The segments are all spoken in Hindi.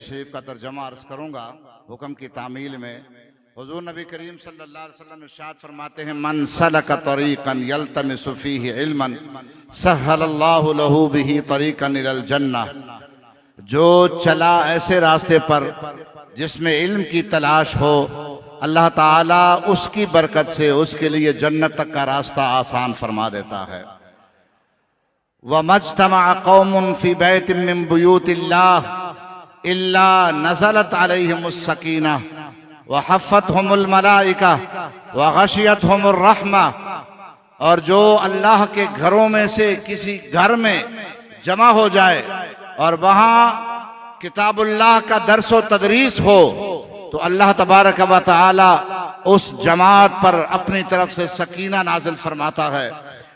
शरीफ का तर्जमा अर्ज करूंगा हुक्म की तामील में। हुजूर नबी करीम सल्लल्लाहु अलैहि वसल्लम इरशाद फरमाते हैं, मन सलक तरीक़न यल्तमिसु फीहि इल्मन सहलल्लाहु लहू बिही तरीक़न इलल जन्नह। जो चला ऐसे रास्ते पर जिसमें इल्म की तलाश हो, अल्लाह ताला उसकी बरकत से उसके लिए जन्नत तक का रास्ता आसान फरमा देता है। व मज्तमा कौमुन फी बैतिन मिन बुयूतिल्लाह इल्ला नज़लत अलैहिमुस सकीना व हफ़्फ़तहुमुल मलाइका व गशियतहुमुर रहमा। और जो अल्लाह के घरों में से किसी घर में जमा हो जाए और वहाँ किताबुल्लाह का दर्स व तदरीस हो, तो अल्लाह तबारक व तआला उस जमात पर अपनी तरफ से सकीना नाजिल फरमाता है।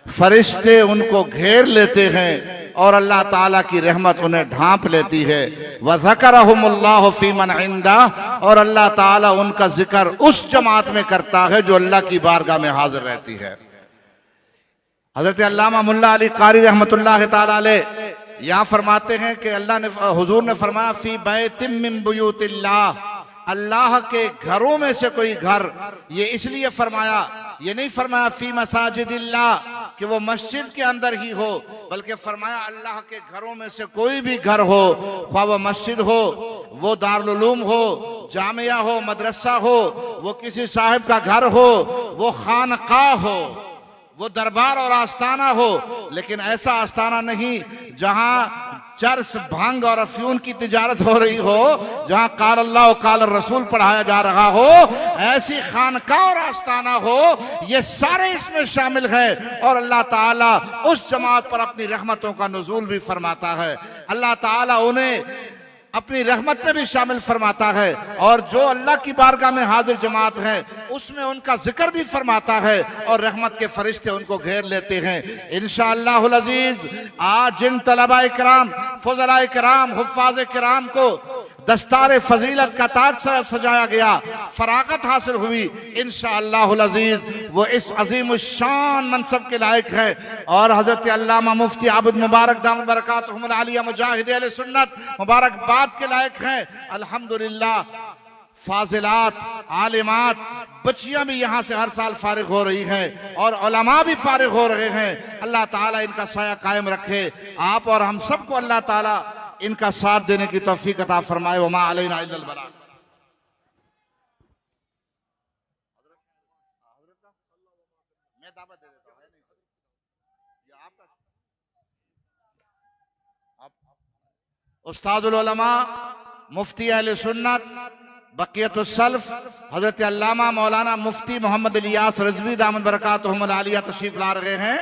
फरिश्ते उनको घेर लेते हैं और अल्लाह ताला की रहमत उन्हें ढांप लेती है। व ज़करहुमुल्लाहु फी मन इंदा, और अल्लाह ताला उनका जिक्र उस जमात में करता है जो अल्लाह की बारगाह में हाजिर रहती है। हजरत अल्लामा मुल्ला अली कारी रहमतुल्लाह ताला अलैह यहाँ फरमाते हैं कि अल्लाह ने, हुजूर ने फरमाया, फी बैतिम मिन बुयूतिल्लाह, अल्लाह के घरों में से कोई घर। ये इसलिए फरमाया, ये नहीं फरमाया फी मसाजिदिल्लाह कि वो मस्जिद के अंदर ही हो, बल्कि फरमाया अल्लाह के घरों में से कोई भी घर हो, ख्वाह वो मस्जिद हो, वो दारुल उलूम हो, जामिया हो, मदरसा हो, वो किसी साहिब का घर हो, वो खानकाह हो, वो दरबार और आस्थाना हो, लेकिन ऐसा आस्थाना नहीं जहां चर्स, भांग और अफ्यून की तिजारत हो रही हो, जहां काल अल्लाह और काल रसूल पढ़ाया जा रहा हो, ऐसी खानका और आस्थाना हो। ये सारे इसमें शामिल है और अल्लाह ताला उस जमात पर अपनी रहमतों का नुज़ूल भी फरमाता है। अल्लाह ताला उन्हें अपनी रहमत में भी शामिल फरमाता है, और जो अल्लाह की बारगाह में हाजिर जमात है उसमें उनका जिक्र भी फरमाता है और रहमत के फरिश्ते उनको घेर लेते हैं। इंशाअल्लाहुल अजीज आज जिन तलबा इकराम, फुज़ला इकराम, हुफ़्फ़ाज़ किराम को दस्तार फजीलत का ताज से सजाया गया, फरागत हासिल हुई, इंशाअल्लाहुल अजीज वो इस अजीम शान मनसब के लायक है। और हजरत अल्लामा मुफ्ती आबिद मुबारक दामत बरकातहुमुल आलिया मुजाहिद अहले सुन्नत मुबारकबाद के लायक हैं। अल्हम्दुलिल्लाह फाजिलात, आलिमात, बच्चियां भी यहाँ से हर साल फारिग हो रही हैं और उलमा भी फारिग हो रहे हैं। अल्लाह ताला इनका साया कायम रखे। आप और हम सबको अल्लाह ताला इनका साथ देने की तौफीक अता फरमाए। वमा अलैना इल्लल बलाग। मैं दावत दे देता हूं, ये आपका उस्तादुल उलमा मुफ्ती अहले सुन्नत बक़ियतुस सल्फ हजरत अल्लामा मौलाना मुफ्ती मोहम्मद इलियास रिजवी दामत बरकातहुमुल आलिया तशरीफ ला रहे हैं।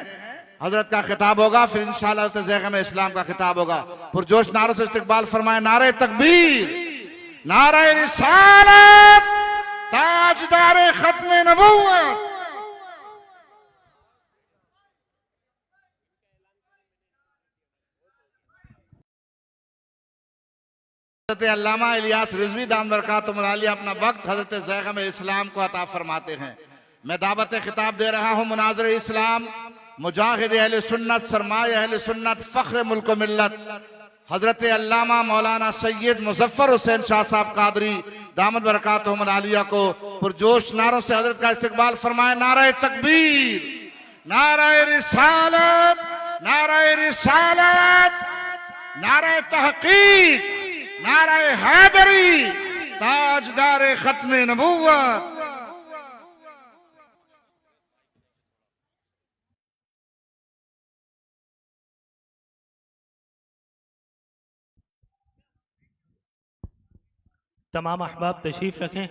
हजरत का खिताब होगा, फिर इंशाअल्लाह ज़ैग़म इस्लाम का खिताब होगा। पुरजोश नारों से इस्तकबाल फरमाए। नारे तकबीर, नारे रिसालत, ताजदारे खत्मे नबुव्वत। हजरत अल्लामा इलियास रिजवी दामत बरकातहुमुल आलिया अपना वक्त हजरत ज़ैग़म इस्लाम को अता फरमाते हैं। मैं दावत खिताब दे रहा हूँ मुनाज़िर इस्लाम, मुजाहिद अहले सुन्नत, सरमाए अहले सुन्नत, फ़ख्र मुल्क मिल्लत हजरत अल्लामा मौलाना सैयद मुज़फ़्फ़र हुसैन शाह साहब कादरी दामत बरकातहुमुल आलिया को पुरजोश नारों से हजरत का इस्तकबाल फरमाए। नारे तकबीर, नारे रिसालत, नारे रिसालत, नारे तहक़ीक़, नारे हैदरी, ताजदारे खत्मे नबुव्वत। तमाम अहबाब तशरीफ़ रखें,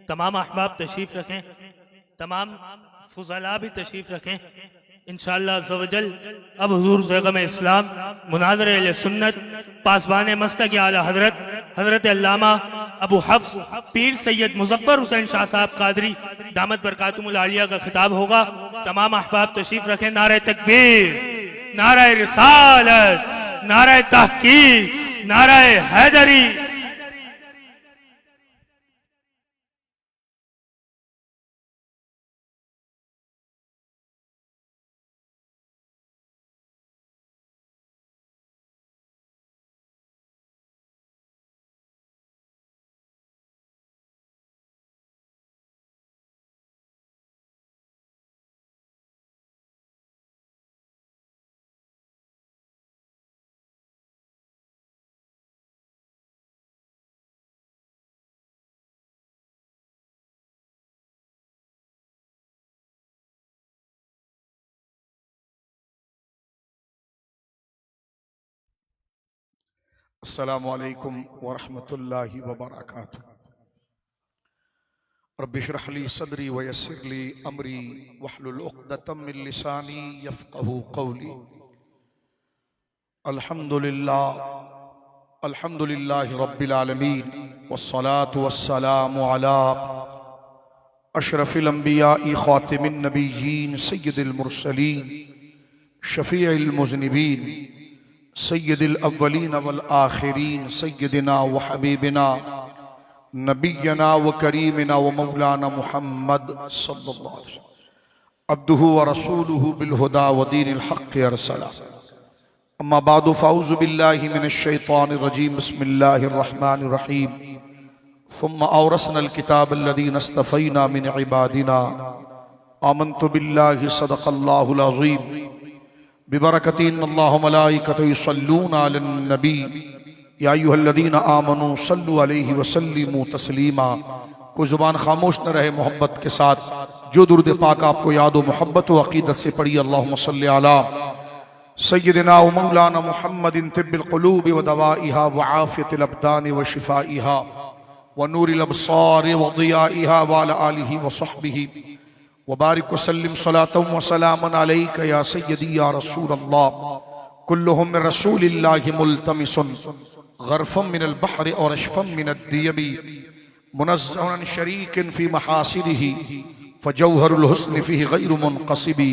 तमाम अहबाब तशरीफ़ रखें, तमाम फुज़ला भी तशरीफ़ रखें। इंशाअल्लाह अज़्ज़वजल अब हुज़ूर ज़ैग़म इस्लाम मुनाज़िर अहले सुन्नत पासबान मस्तक आला हज़रत हज़रत अल्लामा अबू हफ्स पीर सैयद मुज़फ़्फ़र हुसैन शाह साहब कादरी दामत बरकातहुमुल आलिया का खिताब होगा। तमाम अहबाब तशरीफ़ रखें। नारे तकबीर, नारे रिसालत, नारे तहक़ीक़, नारे हैदरी। अस्सलामु अलैकुम वरहमतुल्लाहि वबरकातुहू। रब्बि इश्रह ली सदरी वयस्सिर ली अमरी वहलुल उक़दतम मिन लिसानी यफ़क़हू क़ौली। अल्हम्दुलिल्लाहि रब्बिल आलमीन वस्सलातु वस्सलामु अला अशरफिल अंबिया'i ख़ातिमिन नबिय्यीन सय्यिदिल मुरसलीन शफ़ीइल मुज़निबीन सय्यदिल अव्वलीन वल आखिरीन सय्यदिना व हबीबिना नबिय्यना व करीमिना व मौलाना मुहम्मद सल्लल्लाहु अलैहि वसल्लम अब्दुहु व रसूलुहु बिल हुदा व दीनिल हक़्क़ अरसला। अम्मा बादु फ़अऊज़ु बिल्लाहि मिनश शैतानिर रजीम बिस्मिल्लाहिर रहमानिर रहीम। सुम्मा औरसनल किताबल्लज़ीना इस्तफ़ैना मिन इबादिना आमन्तु बिल्लाहि सदक़ल्लाहुल अज़ीम बिबरकति इन्नल्लाह व मलाइकतहु युसल्लूना अलन नबी या अय्युहल्लज़ीना आमनू सल्लु अलैहि व सल्लिमू तस्लीमा। कोई ज़ुबान खामोश न रहे मोहब्बत के साथ जो दुरूद पाक आपको याद व मोहब्बत व अक़ीदत से पढ़िए। अल्लाहुम्मा सल्लि अला सय्यदिना व मौलाना मुहम्मदिन तिब्बिल क़ुलूबि व दवाइहा व आफ़ियतिल अब्दानि व शिफ़ाइहा व नूरिल अब्सारि व ज़ियाइहा व अला आलिहि व सहबिहि व बारिक व सल्लिम सलातन व सलामन अलैका या सय्यदी या रसूलल्लाह। कुल्लुहुम मिन रसूलिल्लाहि मुल्तमिसन ग़र्फ़म मिनल बहरि और अशफ़म मिनद दियबी मुनज़्ज़हन शरीकिन फ़ी महासिनिही फ़जौहरुल हुस्न फ़ीहि ग़ैरु मुनक़सिबी।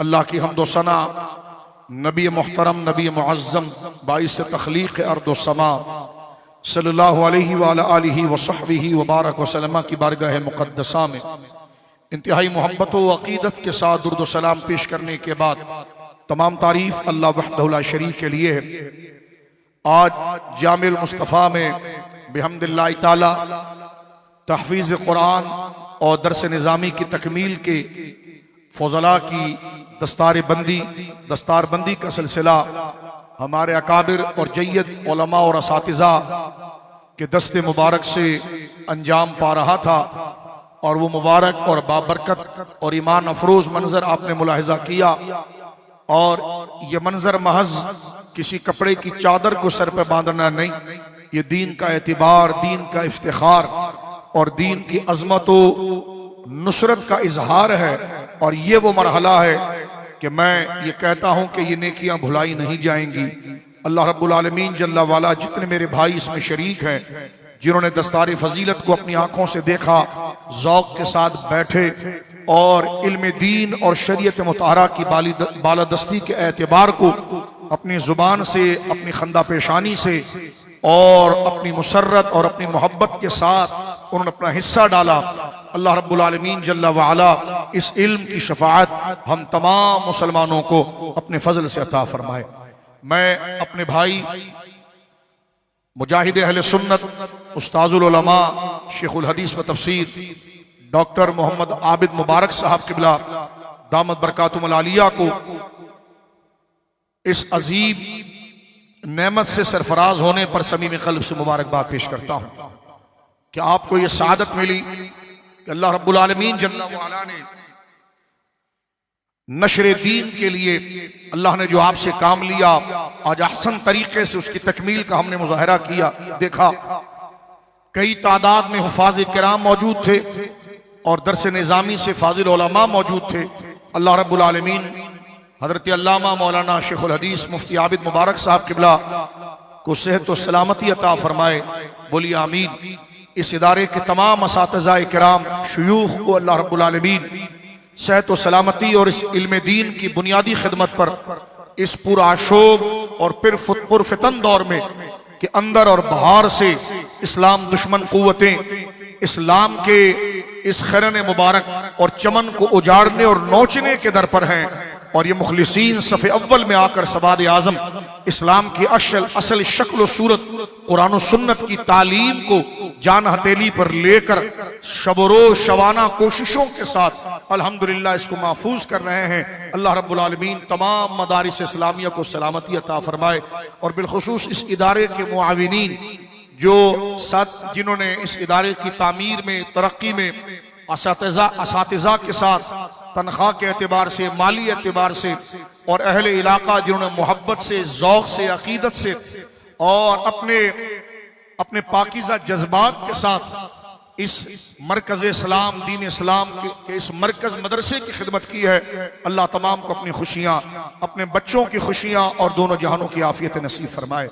अल्लाह की हम्द व सना नबी मुहतरम नबी मुअज़्ज़म बाइस तख्लीक़ अर्द व समा सल्लल्लाहु अलैहि व अला आलिहि व सहबिहि व बारक व सल्लम की बारगाह मुक़द्दसा में इंतहाई मोहब्बत व अक़ीदत के साथ दुरूद व सलाम पेश करने के बाद तमाम तारीफ अल्लाह वहदहु ला शरीक के लिए है। आज जामिल मुस्तफ़ा में बिहम्दिल्लाहि ताला तहफ़ीज़ कुरान और दरस निज़ामी की तकमील के फौजला की दस्तारबंदी का सिलसिला हमारे अकाबिर और जय्यद उलमा और असातिज़ा के दस्ते मुबारक से अंजाम पा रहा था और वो मुबारक और बाबरकत और ईमान अफरोज मंजर आपने मुलाहिजा किया। और ये मंजर महज किसी कपड़े की चादर को सर पे बांधना नहीं, ये दीन का एतिबार, दीन का इफ्तिखार और दीन की अजमत व नुसरत का इजहार है। और ये वो मरहला है कि मैं ये कहता हूं कि ये नेकियां भुलाई नहीं जाएंगी। अल्लाह रब्बुल आलमीन जल्ला वाला जितने मेरे भाई इसमें शरीक हैं, जिन्होंने दस्तार फजीलत को अपनी आंखों से देखा, ज़ौक़ के साथ बैठे और इल्म दीन और शरीयत मुताहरा की बालादस्ती के एतबार को अपनी ज़ुबान से, अपनी खंदा पेशानी से और अपनी मुसर्रत और अपनी मोहब्बत के साथ उन्होंने अपना हिस्सा डाला। अल्लाह रब्बुल आलमीन जल्ला वाला इस इल्म की शफाअत हम तमाम मुसलमानों को अपने फजल से अता फरमाए। मैं अपने भाई मुजाहिद अहले सुन्नत उस्ताजुल उलमा शेखुल हदीस व तफसीर डॉक्टर मोहम्मद आबिद मुबारक साहब किबला दामत बरकातुहुल आलिया को इस अजीब नेमत से सरफराज होने पर समीम क़ल्ब से मुबारकबाद पेश करता हूं कि आपको ये सआदत मिली कि अल्लाह रब्बुल आलमीन जल्ला वाला ने नशरे दीन के लिए अल्लाह ने जो आपसे काम लिया, आज अहसन तरीके से उसकी तकमील का हमने मुजाहरा किया, देखा। कई तादाद में हुफाज किराम मौजूद थे और दरस निज़ामी से फाजिल उलमा मौजूद थे। अल्लाह रब्बुल आलमीन हज़रत अल्लामा मौलाना शेखुल हदीस मुफ्ती आबिद मुबारक साहब किबला को सेहत व सलामती अता फरमाए। बोलिए आमीन। इस इदारे के तमाम असातिज़ाए किराम शुयूख को अल्लाह रब्बुल आलमीन सेहत व सलामती और इस इल्म दीन की बुनियादी खिदमत पर इस पुरआशोब और पुरफितन दौर में के अंदर और बाहर से इस्लाम दुश्मन कुव्वतें इस्लाम के इस खैरन मुबारक और चमन को उजाड़ने और नोचने के दर पर हैं। और ये मुखलिसीन सफ़े अव्वल में आकर सवाद आज़म इस्लाम की असल शक्ल सूरत कुरान सुन्नत की तालीम को जान हथेली पर लेकर शबरो शबाना कोशिशों के साथ अल्हम्दुलिल्लाह इसको महफूज कर रहे हैं। अल्लाह रब्बुल आलमीन तमाम मदारिस इस्लामिया को सलामती अता फरमाए और बिलखुसूस इस इदारे के मुआविनीन जो साथ जिन्होंने इस इदारे की तामीर में, तरक्की में असातिज़ा के साथ तनख्वाह के एतबार से, माली एतबार से, और अहले इलाका जिन्होंने मोहब्बत से, ज़ौक़ से, अकीदत से और अपने पाकीज़ा जज्बात के साथ इस मरकज़ इस्लाम, दीन इस्लाम के इस मरकज़ मदरसे की खिदमत की है। अल्लाह तमाम को अपनी खुशियाँ, अपने बच्चों की खुशियाँ और दोनों जहानों की आफियत नसीब फरमाए।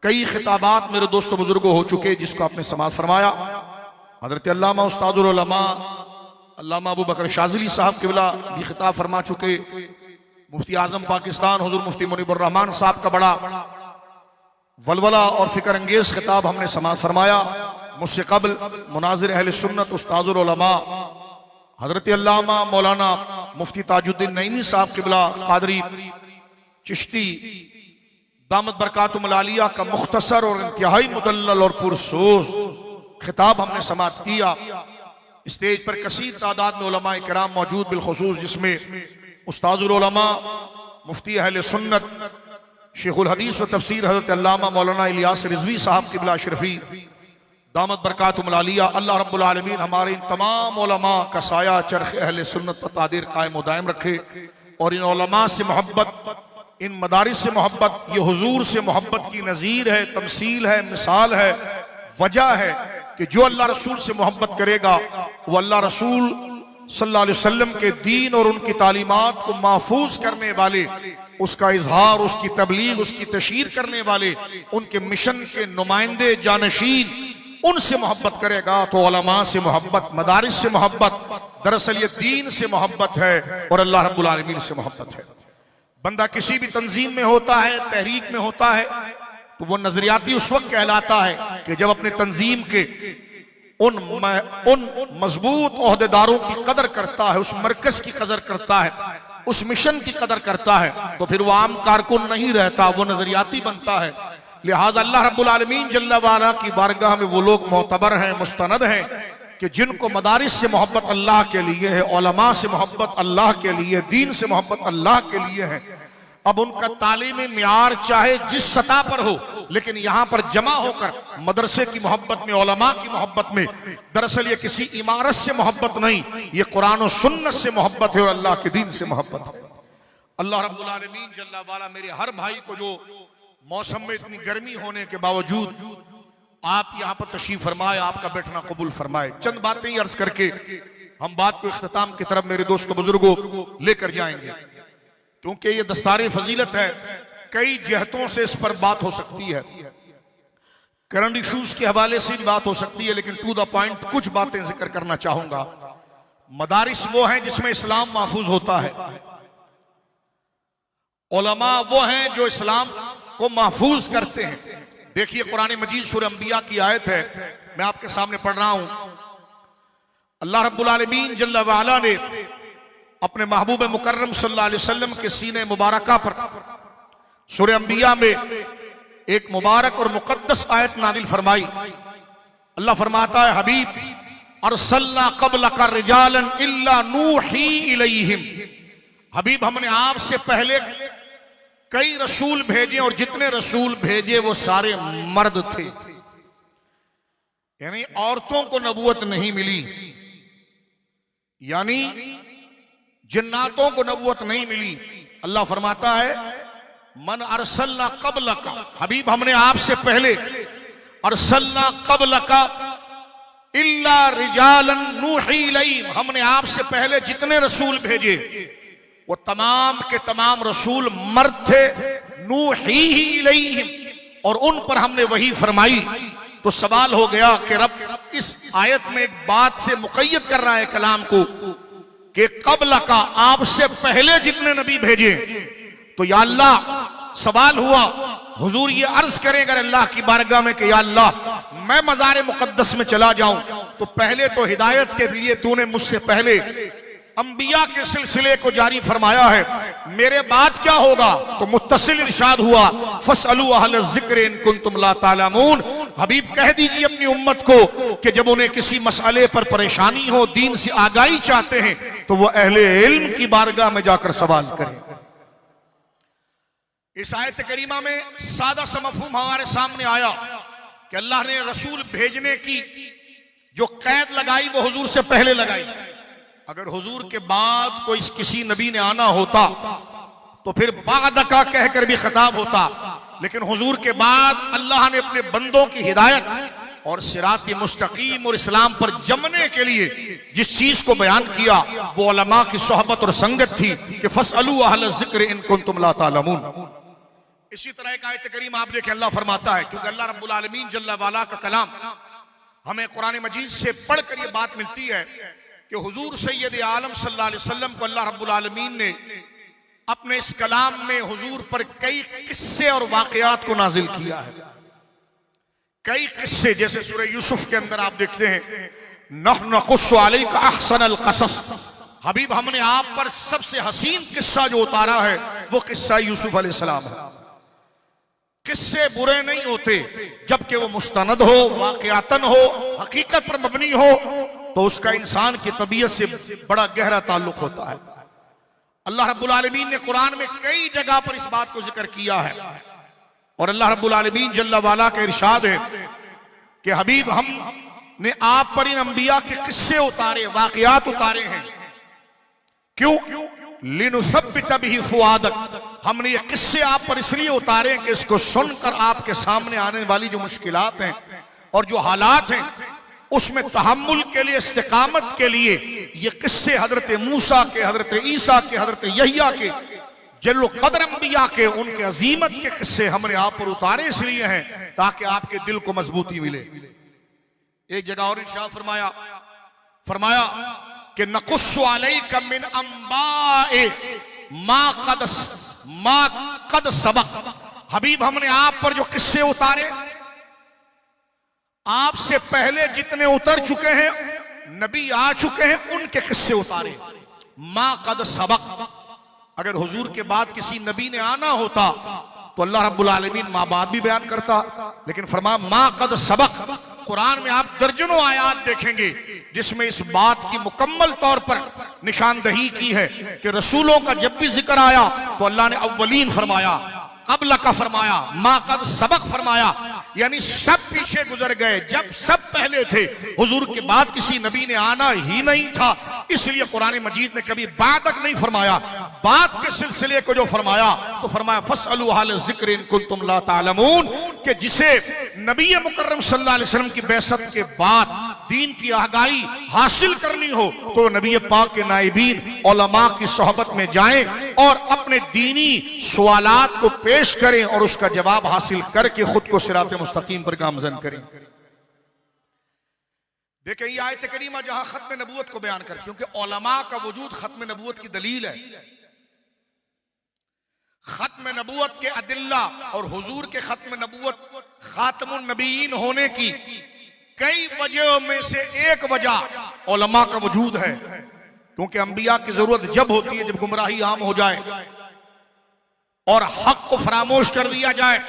कई खिताबात मेरे दोस्तों बुजुर्गों हो चुके जिसको आपने समाअत फरमाया। हज़रत अल्लामा उस्तादुल उलमा अल्लामा अबू बकर शाज़िली साहब क़िबला भी खिताब फरमा चुके। मुफ्ती आज़म पाकिस्तान हुज़ूर मुफ्ती मुनीबुर रहमान साहब का बड़ा वलवला और फिक्र अंगेज खिताब हमने समाअत फरमाया। मुझसे कबल मुनाज़िर अहले सुन्नत उस्तादुल उलमा हज़रत अल्लामा मौलाना मुफ्ती ताजुद्दीन नईमी साहब क़िबला क़ादरी चिश्ती दामत बरकातुहुल आलिया का मुख्तसर और इंतहाई मुदल्लल और पुरसोज खिताब हमने समाअत किया। स्टेज पर कसीर तादाद में उलमा किराम मौजूद, बिलखुसूस जिसमें उस्ताजुल उलमा मुफ्ती अहले सुन्नत शेखुल हदीस व तफसीर हज़रत अल्लामा मौलाना इलियास रिजवी साहब क़िबला अशरफी दामत बरकातुहुल आलिया। अल्लाह रब्बुल आलमीन हमारे इन तमाम उलमा का साया चरख़ अहले सुन्नत पर तादीर कायम व दायम रखे और इन उलमा से मोहब्बत, इन मदारिस से मोहब्बत, ये हुजूर से मोहब्बत की नज़ीर है, तमसील है, मिसाल है, वजह है कि जो अल्लाह रसूल से मोहब्बत करेगा वो अल्लाह रसूल सल्लल्लाहु अलैहि वसल्लम के दीन और उनकी तालीमात को महफूज करने वाले, उसका इजहार, उसकी तबलीग, उसकी तशहीर करने वाले, उनके मिशन के नुमाइंदे जानशीन, उनसे मोहब्बत करेगा। तो उलमा से मोहब्बत, मदारिस से मोहब्बत, दरअसल ये दीन से मोहब्बत है और अल्लाह रब्बुल आलमीन से मोहब्बत है। बंदा किसी भी तंजीम में होता है, तहरीक में होता है, तो वो नजरियाती उस वक्त कहलाता है कि जब अपने तंजीम के उन मजबूत ओहदेदारों की कदर करता है, उस मरकज की कदर करता है, उस मिशन की कदर करता है, तो फिर वो आम कारकुन नहीं रहता, वो नजरियाती बनता है। लिहाजा अल्लाह रब्बुल आलमीन जल्ला वाला की बारगाह में वो लोग मोतबर हैं, मुस्तनद हैं कि जिनको मदारिस से मोहब्बत अल्लाह के लिए है, उलमा से मोहब्बत अल्लाह के लिए, दीन से मोहब्बत अल्लाह के लिए है। अब उनका तालीमी मियार चाहे जिस सतह पर हो, लेकिन यहाँ पर जमा होकर मदरसे की मोहब्बत में, उलमा की मोहब्बत में, दरअसल ये किसी इमारत से मोहब्बत नहीं, ये कुरान और सुन्नत से मोहब्बत है और अल्लाह के दीन से मोहब्बत है। अल्लाह रब्बुल आलमीन जल्ला वाला मेरे हर भाई को जो मौसम में इतनी गर्मी होने के बावजूद आप यहाँ पर तशरीफ फरमाए, आपका बैठना कबूल फरमाए। चंद बातें ही अर्ज करके हम बात को इख्तिताम की तरफ मेरे दोस्तों बुजुर्गों लेकर जाएंगे, क्योंकि ये दस्तारे फजीलत है। कई जहतों से इस पर बात हो सकती है, करंट इशूज के हवाले से भी बात हो सकती है, लेकिन टू द पॉइंट कुछ बातें जिक्र करना चाहूंगा। मदारिस वो हैं जिसमें इस्लाम महफूज होता है, उलमा वो हैं जो इस्लाम को महफूज करते हैं। देखिए कुरान मजीद सूरह अंबिया की आयत है, मैं आपके सामने पढ़ रहा हूं। अल्लाह रब्बुल आलमीन जल्ला वाला ने अपने महबूब मुकर्रम सल्लल्लाहु अलैहि वसल्लम के सीने मुबारका पर सूरह अंबिया में एक मुबारक और मुकद्दस आयत नाजिल फरमाई। अल्लाह फरमाता है, हबीब अरसलना क़ब्लका रिजालन इल्ला नूही इलैहिम, हबीब हमने आपसे पहले कई रसूल भेजे और जितने रसूल भेजे वो सारे मर्द थे, यानी औरतों को नबूवत नहीं मिली, यानी जिन्नातों को नबूवत नहीं मिली। अल्लाह फरमाता है, मन अरसलना क़ब्लका, हबीब हमने आपसे पहले, अरसलना क़ब्लका इल्ला रिजालन नूही इलैहिम, हमने आपसे पहले जितने रसूल भेजे वो तमाम के तमाम रसूल मर्द थे, नूही इलैहिम, और उन पर हमने वही फरमाई। तो सवाल हो गया कि रब इस आयत में एक बात से मुक़य्यद कर रहा है कलाम को कि क़ब्ल का, आपसे पहले जितने नबी भेजे। तो या अल्लाह सवाल हुआ, हुजूर ये अर्ज करें अगर अल्लाह की बारगाह में कि या अल्लाह मैं मज़ार मुक़द्दस में चला जाऊं, तो पहले तो हिदायत के लिए तूने मुझसे पहले अंबिया के सिलसिले को जारी फरमाया है, मेरे बाद क्या होगा? तो मुत्तसिल इरशाद हुआ, फसअलू अहल ज़िक्र इन कुंतुम ला तालमून, हबीब कह दीजिए अपनी उम्मत को कि जब उन्हें किसी मसले पर परेशानी हो, दीन से आगाही चाहते हैं, तो वो अहले इल्म की बारगाह में जाकर सवाल करें। इस आयत करीमा में सादा सा मफ़हूम हमारे सामने आया कि अल्लाह ने रसूल भेजने की जो कैद लगाई वो हुजूर से पहले लगाई। अगर हुजूर के बाद कोई किसी नबी ने आना होता तो फिर बादका कहकर भी खिताब होता, लेकिन हुजूर के बाद अल्लाह ने अपने बंदों की हिदायत और सिराती मुस्तकीम और इस्लाम पर जमने के लिए जिस चीज को बयान किया वो उलमा की सोहबत और संगत थी कि फसअलू अहल ज़िक्र इन कुंतुम ला तालमून। इसी तरह एक आयत करीम आप देखें, अल्लाह फरमाता है, क्योंकि अल्लाह रब्बुल आलमीन जल्ला वाला का कलाम हमें कुरान मजीद से पढ़कर ये बात मिलती है कि हुजूर सैयद आलम सल्लल्लाहु अलैहि वसल्लम को अल्लाह रब्बुल आलमीन ने अपने इस कलाम में हुजूर पर कई किस्से और वाकयात को नाजिल किया है। कई किस्से, जैसे सूरह यूसुफ के अंदर आप देखते हैं, नहनु नक़ुस्सु अलैका अहसनल क़सस, हबीब हमने आप पर सबसे हसीन किस्सा जो उतारा है वो किस्सा यूसुफ अलैहिस्सलाम है। किस्से बुरे नहीं होते जबकि वो मुस्तनद हो, वाक़ियातन हो, हकीकत पर मबनी हो, तो उसका इंसान की तबीयत से बड़ा गहरा ताल्लुक होता है। अल्लाह रब्बुल आलमीन ने कुरान में कई जगह पर इस बात को जिक्र किया है और अल्लाह रब्बुल आलमीन जल्ला वाला का इरशाद है कि हबीब हमने आप पर इन अंबिया के किस्से उतारे, वाक़ियात उतारे हैं। क्यों? लिनुसब्बित बिही फुआदक, हमने ये किस्से आप पर इसलिए उतारे कि इसको सुनकर आपके सामने आने वाली जो मुश्किलात हैं और जो हालात हैं उसमें तहम्मुल के लिए, इस्तिकामत के लिए ये किस्से हजरत मूसा के, हजरत ईसा के, हजरत यहिया के, जल्लो कदर अंबिया के, उनके अजीमत के किस्से हमने आप पर उतारे इसलिए हैं ताकि आपके दिल को मजबूती मिले। एक जगह और इरशाद फरमाया कि नक़ुस्सु अलैका मिन अंबाए मा कद सबक, हबीब हमने आप पर जो किस्से उतारे आपसे पहले जितने उतर चुके हैं, नबी आ चुके हैं, उनके किस्से उतारे। मा कद सबक, अगर हुजूर के बाद किसी नबी ने आना होता तो अल्लाह रब्बुल आलमीन माँ बाप भी बयान करता, लेकिन फरमाया मा कद सबक। कुरान में आप दर्जनों आयात देखेंगे जिसमें इस बात की मुकम्मल तौर पर निशानदही की है कि रसूलों का जब भी जिक्र आया तो अल्लाह ने अव्वलीन फरमाया, कब्ल का फरमाया, मा कद सबक फरमाया, यानी सब पीछे गुजर गए। जब सब पहले थे, हुजूर के बाद किसी नबी ने आना ही नहीं था, इसलिए कुरान मजीद ने कभी बादक नहीं फरमाया। बात के सिलसिले को जो फरमाया तो फरमाया फसअलू अहल ज़िक्र इन कुंतुम ला तालमून, कि जिसे नबी मुकर्रम सल्लल्लाहु अलैहि वसल्लम की बेअसत के बाद दीन की आगाही हासिल करनी हो तो नबी पाक के नाइबीन उलमा की सोहबत में जाएं और अपने दीनी सवालात को पेश करें और उसका जवाब हासिल करके खुद को सिरात मुस्तकीम पर गामजन करें। देखें ये आयत करीमा जहां खत्म नबूवत को बयान कर, क्योंकि उलमा का वजूद खत्म नबूवत की दलील है। खत्म नबूवत के अदिल्ला और हुजूर के खत्म नबूवत खातमुन नबीयीन होने की कई वजहों में से एक वजह उलमा का वजूद है, क्योंकि अंबिया की जरूरत जब होती है जब गुमराही आम हो जाए और हक को फरामोश कर दिया जाए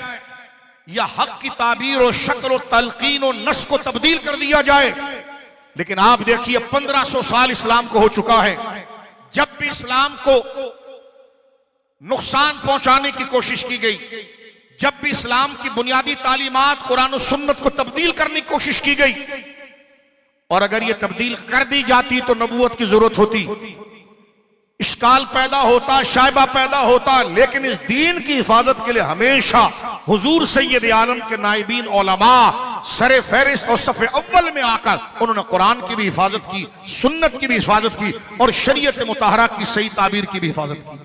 या हक की ताबीर और शक्ल और तलकीन और नस को तब्दील कर दिया जाए। लेकिन आप देखिए 1500 साल इस्लाम को हो चुका है, जब भी इस्लाम को नुकसान पहुंचाने की कोशिश की गई, जब भी इस्लाम की बुनियादी तालीमात कुरान और सुन्नत को तब्दील करने की कोशिश की गई, और अगर ये तब्दील कर दी जाती तो नबूवत की जरूरत होती, इश्काल पैदा होता, शायबा पैदा होता, लेकिन इस दीन की हिफाजत के लिए हमेशा हुजूर सैयद आलम के नाइबीन उलमा सरे फहरिस्त और सफ़े अव्वल में आकर उन्होंने कुरान की भी हिफाजत की, सुन्नत की भी हिफाजत की और शरीयत मुताहरा की सही ताबीर की भी हिफाजत की।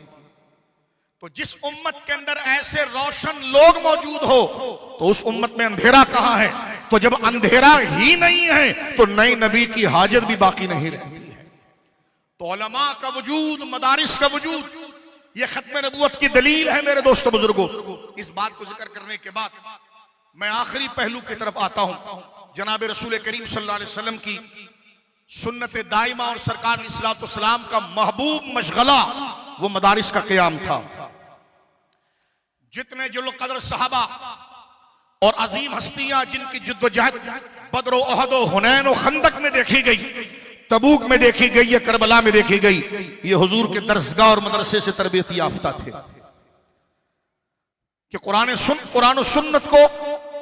तो जिस उम्मत के अंदर ऐसे रोशन लोग मौजूद हो तो उस उम्मत में अंधेरा कहाँ है? तो जब अंधेरा ही नहीं है तो नए नबी की हाजत भी बाकी नहीं रहती है। तो उलमा का वजूद, मदारिस का वजूद, ये खत्म नबूवत की दलील है। मेरे दोस्तों बुजुर्गों, इस बात को जिक्र करने के बाद मैं आखिरी पहलू की तरफ आता हूं। जनाब रसूल करीम सल्लल्लाहु अलैहि वसल्लम की सुन्नत दाइमा और सरकार अलैहिस्सलाम का महबूब मशगला वो मदारिस का क़याम था। जितने जुल्ल कदर सहाबा और अजीम हस्तियां जिनकी जिद्दोजहद बदर और उहद और हुनैन और खंदक में देखी गई, तबूक में देखी गई या करबला में देखी गई, ये हुजूर के दरसगाह और मदरसे से तरबियत याफ्ता थे कि कुरान और सुन्नत को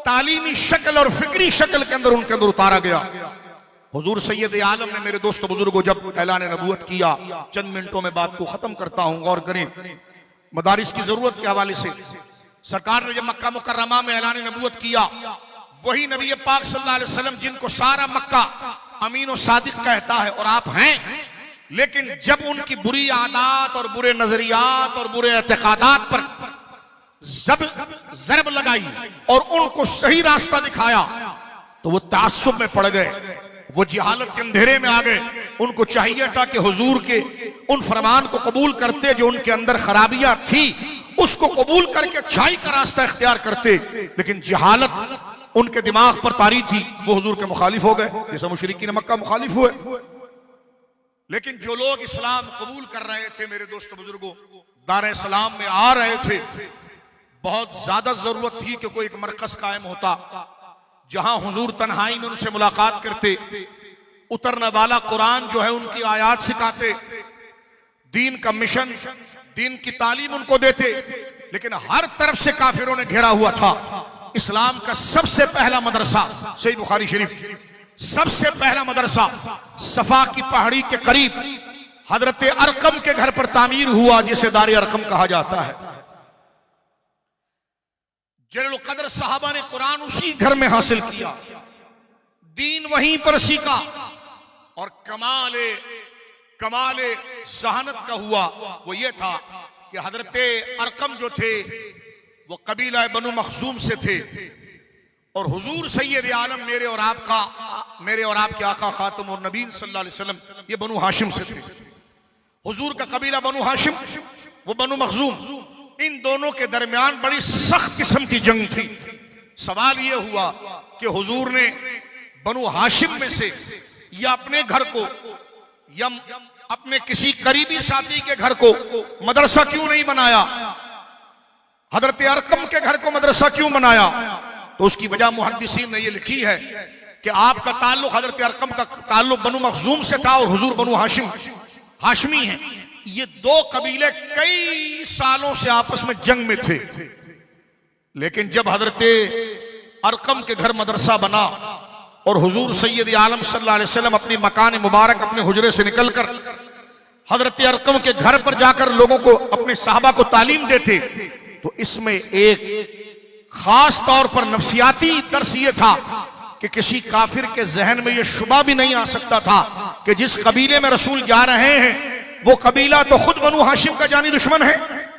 तालीमी शक्ल और फिक्री शक्ल के अंदर उनके अंदर उतारा गया। हुजूर सैयद आलम ने, मेरे दोस्तों बुजुर्गों, जब ऐलान नबूवत किया, चंद मिनटों में बात को खत्म करता हूं, गौर करें, मदारिस की जरूरत के हवाले से सरकार ने जब मक्का मुकर्रमा में ऐलान नबूवत किया, वही नबी पाक सल्लल्लाहु अलैहि वसल्लम जिनको सारा मक्का अमीन और सादिक कहता है और आप हैं, लेकिन जब उनकी बुरी आदत और बुरे नजरियात और बुरे एतकादात पर जब जरब लगाई और उनको सही रास्ता दिखाया तो वो तासुब में पड़ गए, वो जिहालत के अंधेरे में आ गए। उनको चाहिए था कि हुजूर के उन फरमान को कबूल करते जो उनके अंदर खराबियां थी, उसको कबूल करके अच्छाई का रास्ता इख्तियार करते, लेकिन जिहालत उनके दिमाग पर तारी थी, वो हुजूर के मुखालिफ हो गए, जैसे मुशरिकीन मक्का मुखालिफ हुए। लेकिन जो लोग इस्लाम कबूल कर रहे थे, मेरे दोस्तों बुजुर्गों, दार इस्लाम में आ रहे थे, बहुत ज्यादा जरूरत थी कि कोई एक मरकज कायम होता जहां हुजूर तन्हाई में उनसे मुलाकात करते, उतरने वाला कुरान जो है उनकी आयात सिखाते, दीन का मिशन, दीन की तालीम उनको देते। लेकिन हर तरफ से काफिरों ने घेरा हुआ था। इस्लाम का सबसे पहला मदरसा, सही बुखारी शरीफ, सबसे पहला मदरसा सफा की पहाड़ी के करीब हजरत अरकम के घर पर तामीर हुआ, जिसे दार अरकम कहा जाता है। जलील कदर साहबा ने कुरान उसी घर में हासिल किया, दीन वहीं पर सीखा, और कमाले जहानत का हुआ वो ये था कि हजरत अरकम जो थे वो कबीला बनु मखजूम से थे, और हुजूर सैयद आलम मेरे और आपके आका खातम और नबी सल्लल्लाहु अलैहि वसल्लम ये बनु हाशिम से थे। हुजूर का कबीला बनु हाशिम, वो बनु मखजूम, इन दोनों के दरमियान बड़ी सख्त किस्म की जंग थी। सवाल ये हुआ कि हुजूर ने बनु हाशिम में से या अपने घर को या अपने किसी करीबी साथी के घर को मदरसा क्यों नहीं बनाया, हजरत अरकम के घर को मदरसा क्यों बनाया? तो उसकी वजह मुहद्दिसीन ने ये लिखी है कि आपका ताल्लुक, हजरत अरकम का ताल्लुक बनु मखजूम से था और हुजूर बनु हाशिम, हाशमी हैं। ये दो कबीले कई सालों से आपस में जंग में थे, लेकिन जब हजरत अरकम के घर मदरसा बना और हुजूर सैयद आलम सल्लल्लाहु अलैहि वसल्लम अपनी मकान मुबारक अपने हुजरे से निकलकर हजरत अरकम के घर पर जाकर लोगों को, अपने साहबा को तालीम देते, तो इसमें एक खास तौर पर नफ्सियाती दर्स ये था कि किसी काफिर के जहन में यह शुबा भी नहीं आ सकता था कि जिस कबीले में रसूल जा रहे हैं वो कबीला तो खुद बनु हाशिम का जानी दुश्मन है।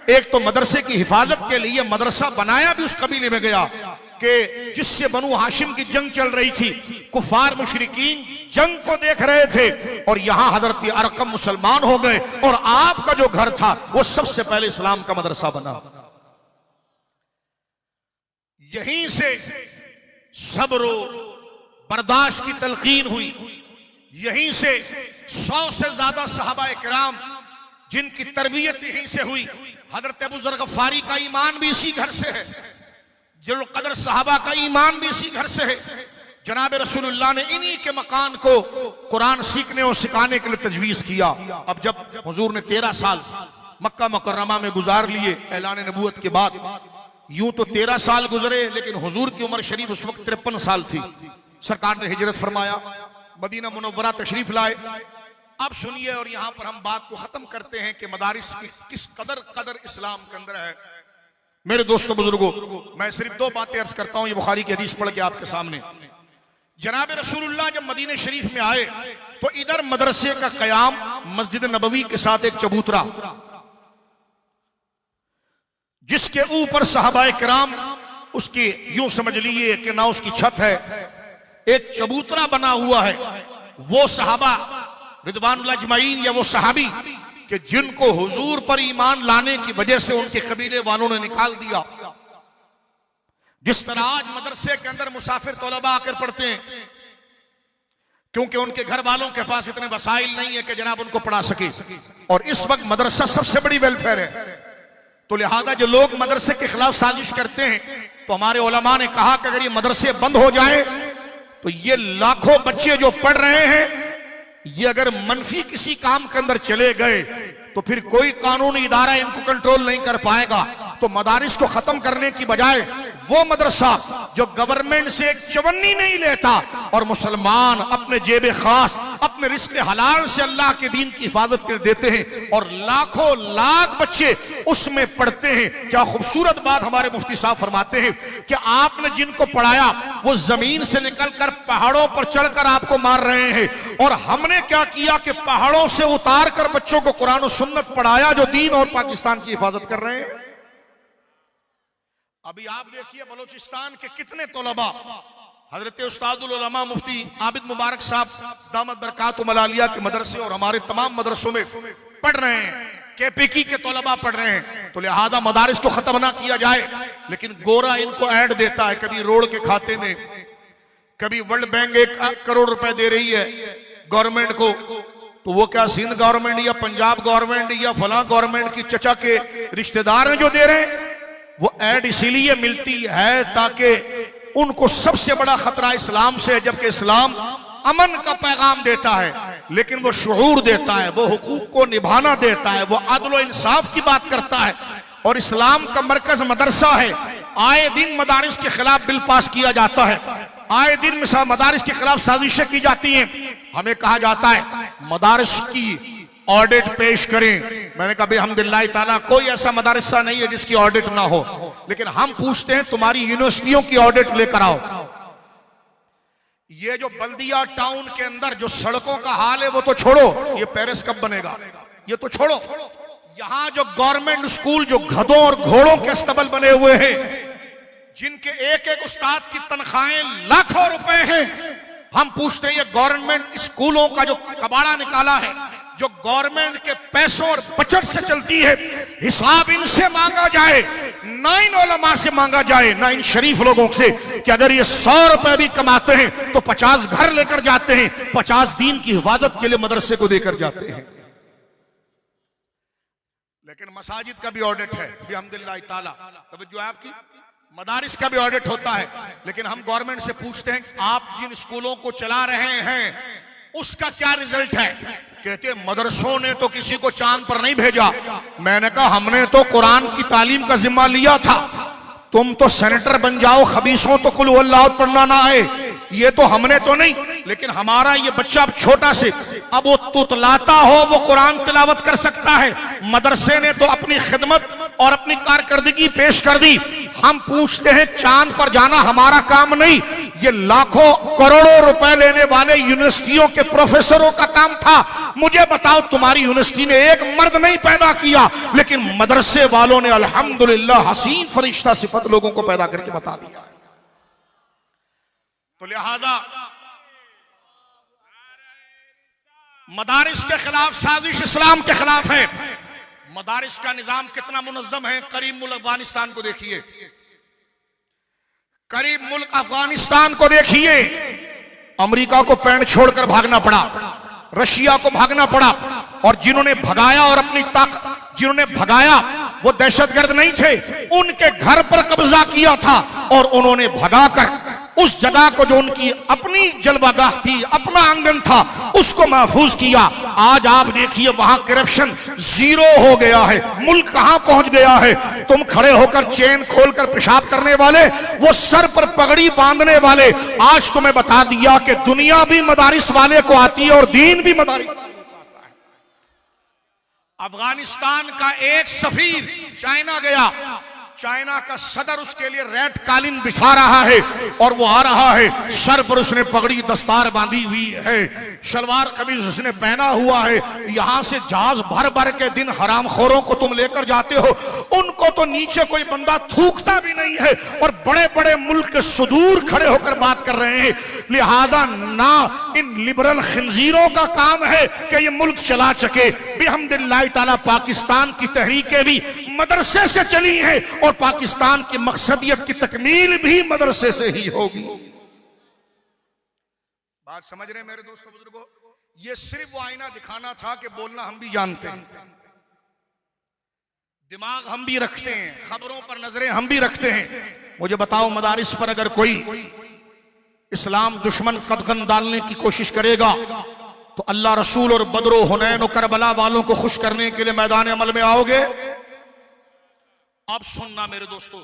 एक तो मदरसे की हिफाजत के लिए मदरसा बनाया भी उस कबीले में गया कि जिससे बनु हाशिम की जंग चल रही थी, कुफार मुशरिकीन जंग को देख रहे थे, और यहां हजरत अरकम मुसलमान हो गए और आपका जो घर था वो सबसे पहले इस्लाम का मदरसा बना। यहीं से सब्र बर्दाश्त की तलकीन हुई, यहीं से 100 से ज्यादा सहाबा किराम जिनकी तरबियत यहीं से हुई। हजरत अबू ज़र गफ़ारी का ईमान भी इसी घर से है, जलील कदर सहाबा का ईमान भी इसी घर से है। जनाब रसूलुल्लाह ने इन्हीं के मकान को कुरान सीखने और सिखाने के लिए तजवीज़ किया। अब जब हुजूर ने 13 साल मक्का मुकर्रमा में गुजार लिए ऐलान नबूवत के बाद, यूं तो 13 साल गुजरे, लेकिन हुजूर की उम्र शरीफ उस वक्त 53 साल थी। सरकार ने हिजरत फरमाया, मदीना मुनव्वरा तशरीफ लाए। अब सुनिए, और यहां पर हम बात को खत्म करते हैं कि मदारिस की किस कदर इस्लाम के अंदर है। मेरे दोस्तों बुजुर्गों, मैं सिर्फ 2 बातें अर्ज करता हूं, ये बुखारी की हदीस पढ़ के आपके सामने। जनाब रसूलुल्लाह जब मदीने शरीफ में आए तो इधर मदरसे का कयाम मस्जिद नबवी के साथ एक चबूतरा, जिसके ऊपर सहाबाए किराम, उसकी यूं समझ लीजिए कि ना उसकी छत है, एक चबूतरा बना हुआ है। वो सहाबा रिदवानुल्लाह अजमईन या वो सहाबी कि जिनको हुजूर पर ईमान लाने की वजह से उनके कबीले वालों ने निकाल दिया। जिस तरह आज मदरसे के अंदर मुसाफिर तौलबा आकर पढ़ते हैं, क्योंकि उनके घर वालों के पास इतने वसाइल नहीं है कि जनाब उनको पढ़ा सके, और इस वक्त मदरसा सबसे बड़ी वेलफेयर है। तो लिहाजा जो लोग मदरसे के खिलाफ साजिश करते हैं, तो हमारे उलमा ने कहा कि अगर ये मदरसे बंद हो जाए तो ये लाखों बच्चे जो पढ़ रहे हैं, ये अगर मनफी किसी काम के अंदर चले गए तो फिर कोई कानूनी इदारा इनको कंट्रोल नहीं कर पाएगा। तो मदारिस को खत्म करने की बजाय वो मदरसा जो गवर्नमेंट से एक चवन्नी नहीं लेता और मुसलमान अपने जेब खास अपने रिस्क हलाल से अल्लाह के दीन की हिफाजत कर देते हैं और लाखों लाख बच्चे उसमें पढ़ते हैं। क्या खूबसूरत बात हमारे मुफ्ती साहब फरमाते हैं कि आपने जिनको पढ़ाया वो जमीन से निकलकर पहाड़ों पर चढ़कर आपको मार रहे हैं और हमने क्या किया कि पहाड़ों से उतार कर बच्चों को कुरान और सुन्नत पढ़ाया जो दीन और पाकिस्तान की हिफाजत कर रहे हैं। अभी आप देखिए बलूचिस्तान के कितने तौलबा हजरत उस्तादुल उलमा मुफ्ती आबिद मुबारक साहब दामद बरकातुहुम अलिया के मदरसे और हमारे तमाम मदरसों में पढ़ रहे हैं, केपीकी के तौलबा पढ़ रहे हैं। तो लिहाजा मदारिस को खत्म ना किया जाए, लेकिन गोरा इनको ऐड देता है कभी रोड के खाते में, कभी वर्ल्ड बैंक 1 करोड़ रुपए दे रही है गवर्नमेंट को, तो वो क्या सिंध गवर्नमेंट या पंजाब गवर्नमेंट या फलां गवर्नमेंट की चचा के रिश्तेदार हैं जो दे रहे हैं। वो ऐड इसीलिए मिलती है ताकि उनको सबसे बड़ा खतरा इस्लाम से है, जबकि इस्लाम अमन का पैगाम देता है, लेकिन वो शुऊर देता है, वो हुकूक को निभाना देता है, वो अदल और इंसाफ की बात करता है। और इस्लाम का मरकज मदरसा है। आए दिन मदारिस के खिलाफ बिल पास किया जाता है, आए दिन मदारिस के खिलाफ साजिशें की जाती हैं। हमें कहा जाता है मदारिस की ऑडिट पेश करें। मैंने कहा अल्हम्दुलिल्लाह ताला कोई ऐसा मदरसा नहीं है जिसकी ऑडिट ना हो, लेकिन हम पूछते हैं तुम्हारी यूनिवर्सिटियों की ऑडिट लेकर आओ। ये जो बल्दिया टाउन के अंदर जो सड़कों का हाल है वो तो छोड़ो, ये पेरिस कब बनेगा ये तो छोड़ो। यहां जो गवर्नमेंट स्कूल जो गधों और घोड़ों के अस्तबल बने हुए हैं, जिनके एक एक उस्ताद की तनख्वाहें लाखों रुपए हैं, हम पूछते हैं ये गवर्नमेंट स्कूलों का जो कबाड़ा निकाला है, जो गवर्नमेंट के पैसों और बचत से चलती है, हिसाब इनसे मांगा जाए, ना इन उलमा से मांगा जाए, ना इन शरीफ लोगों से कि अगर ये 100 रुपए भी कमाते हैं तो 50 घर लेकर जाते हैं, 50 दीन की हिफाजत के लिए मदरसे को देकर जाते हैं। लेकिन मसाजिद का भी ऑडिट है अल्हम्दुलिल्लाह ताला, तवज्जो है आपकी, मदारिस का भी ऑडिट होता है। लेकिन हम गवर्नमेंट से पूछते हैं आप जिन स्कूलों को चला रहे हैं उसका क्या रिजल्ट है? कहते मदरसों ने तो किसी को चांद पर नहीं भेजा। मैंने कहा हमने तो कुरान की तालीम का जिम्मा लिया था, तुम तो सेनेटर बन जाओ, खबीसों तो कुल वल्लाह पढ़ना ना आए, ये तो हमने तो नहीं। लेकिन हमारा ये बच्चा अब छोटा से अब वो तुतलाता हो वो कुरान तिलावत कर सकता है। मदरसे ने तो अपनी खिदमत और अपनी कारकर्दगी पेश कर दी। हम पूछते हैं चांद पर जाना हमारा काम नहीं, ये लाखों करोड़ों रुपए लेने वाले यूनिवर्सिटियों के प्रोफेसरों का काम था। मुझे बताओ तुम्हारी यूनिवर्सिटी ने एक मर्द नहीं पैदा किया, लेकिन मदरसे वालों ने अल्हम्दुलिल्लाह हसीन फरिश्ता सिफत लोगों को पैदा करके बता दिया। तो लिहाजा मदारिस के खिलाफ साजिश इस्लाम के खिलाफ है। मदारिस का निजाम कितना मुनज़्ज़म है, करीब मुल्क अफगानिस्तान को देखिए, करीब मुल्क अफगानिस्तान को देखिए। अमेरिका को पैंट छोड़कर भागना पड़ा, रशिया को भागना पड़ा, और जिन्होंने भगाया और अपनी जिन्होंने भगाया वो दहशतगर्द नहीं थे, उनके घर पर कब्जा किया था और उन्होंने भगाकर उस जगह को जो उनकी अपनी जलवागाह थी, अपना आंगन था, उसको महफूज किया। आज आप देखिए वहां करप्शन जीरो हो गया है। मुल्क कहां पहुंच गया है? तुम खड़े होकर चेन खोलकर पेशाब करने वाले, वो सर पर पगड़ी बांधने वाले, आज तुम्हें बता दिया कि दुनिया भी मदारिस वाले को आती है और दीन भी मदारिस वाले को आता है। अफगानिस्तान का एक सफीर चाइना गया, चाइना का सदर उसके लिए रेड कालीन बिछा रहा है और वो आ रहा है, सर पर उसने पगड़ी दस्तार बांधी हुई है, शलवार कमीज उसने पहना हुआ है। यहां से जहाज भर भर के दिन हरामखोरों को तुम लेकर जाते हो, उनको तो नीचे कोई बंदा थूकता भी नहीं है, और बड़े बड़े मुल्क के सुदूर खड़े होकर बात कर रहे हैं। लिहाजा ना इन लिबरल खिंजीरों का काम है कि ये मुल्क चला सके। बिहम्दिल्लाह ताला पाकिस्तान की तहरीकें भी मदरसे से चली हैं और पाकिस्तान की मकसदियत की तकमील भी मदरसे से ही होगी। बात समझ रहे हैं मेरे दोस्तों बुजुर्गों? ये सिर्फ वो आईना दिखाना था कि बोलना हम भी जानते हैं, दिमाग हम भी रखते हैं, खबरों पर नजरें हम भी रखते हैं। मुझे बताओ मदारिस पर अगर कोई इस्लाम दुश्मन कदगन डालने की कोशिश करेगा तो अल्लाह रसूल और बदरो हुनैन और करबला वालों को खुश करने के लिए मैदान अमल में आओगे? अब सुनना मेरे दोस्तों,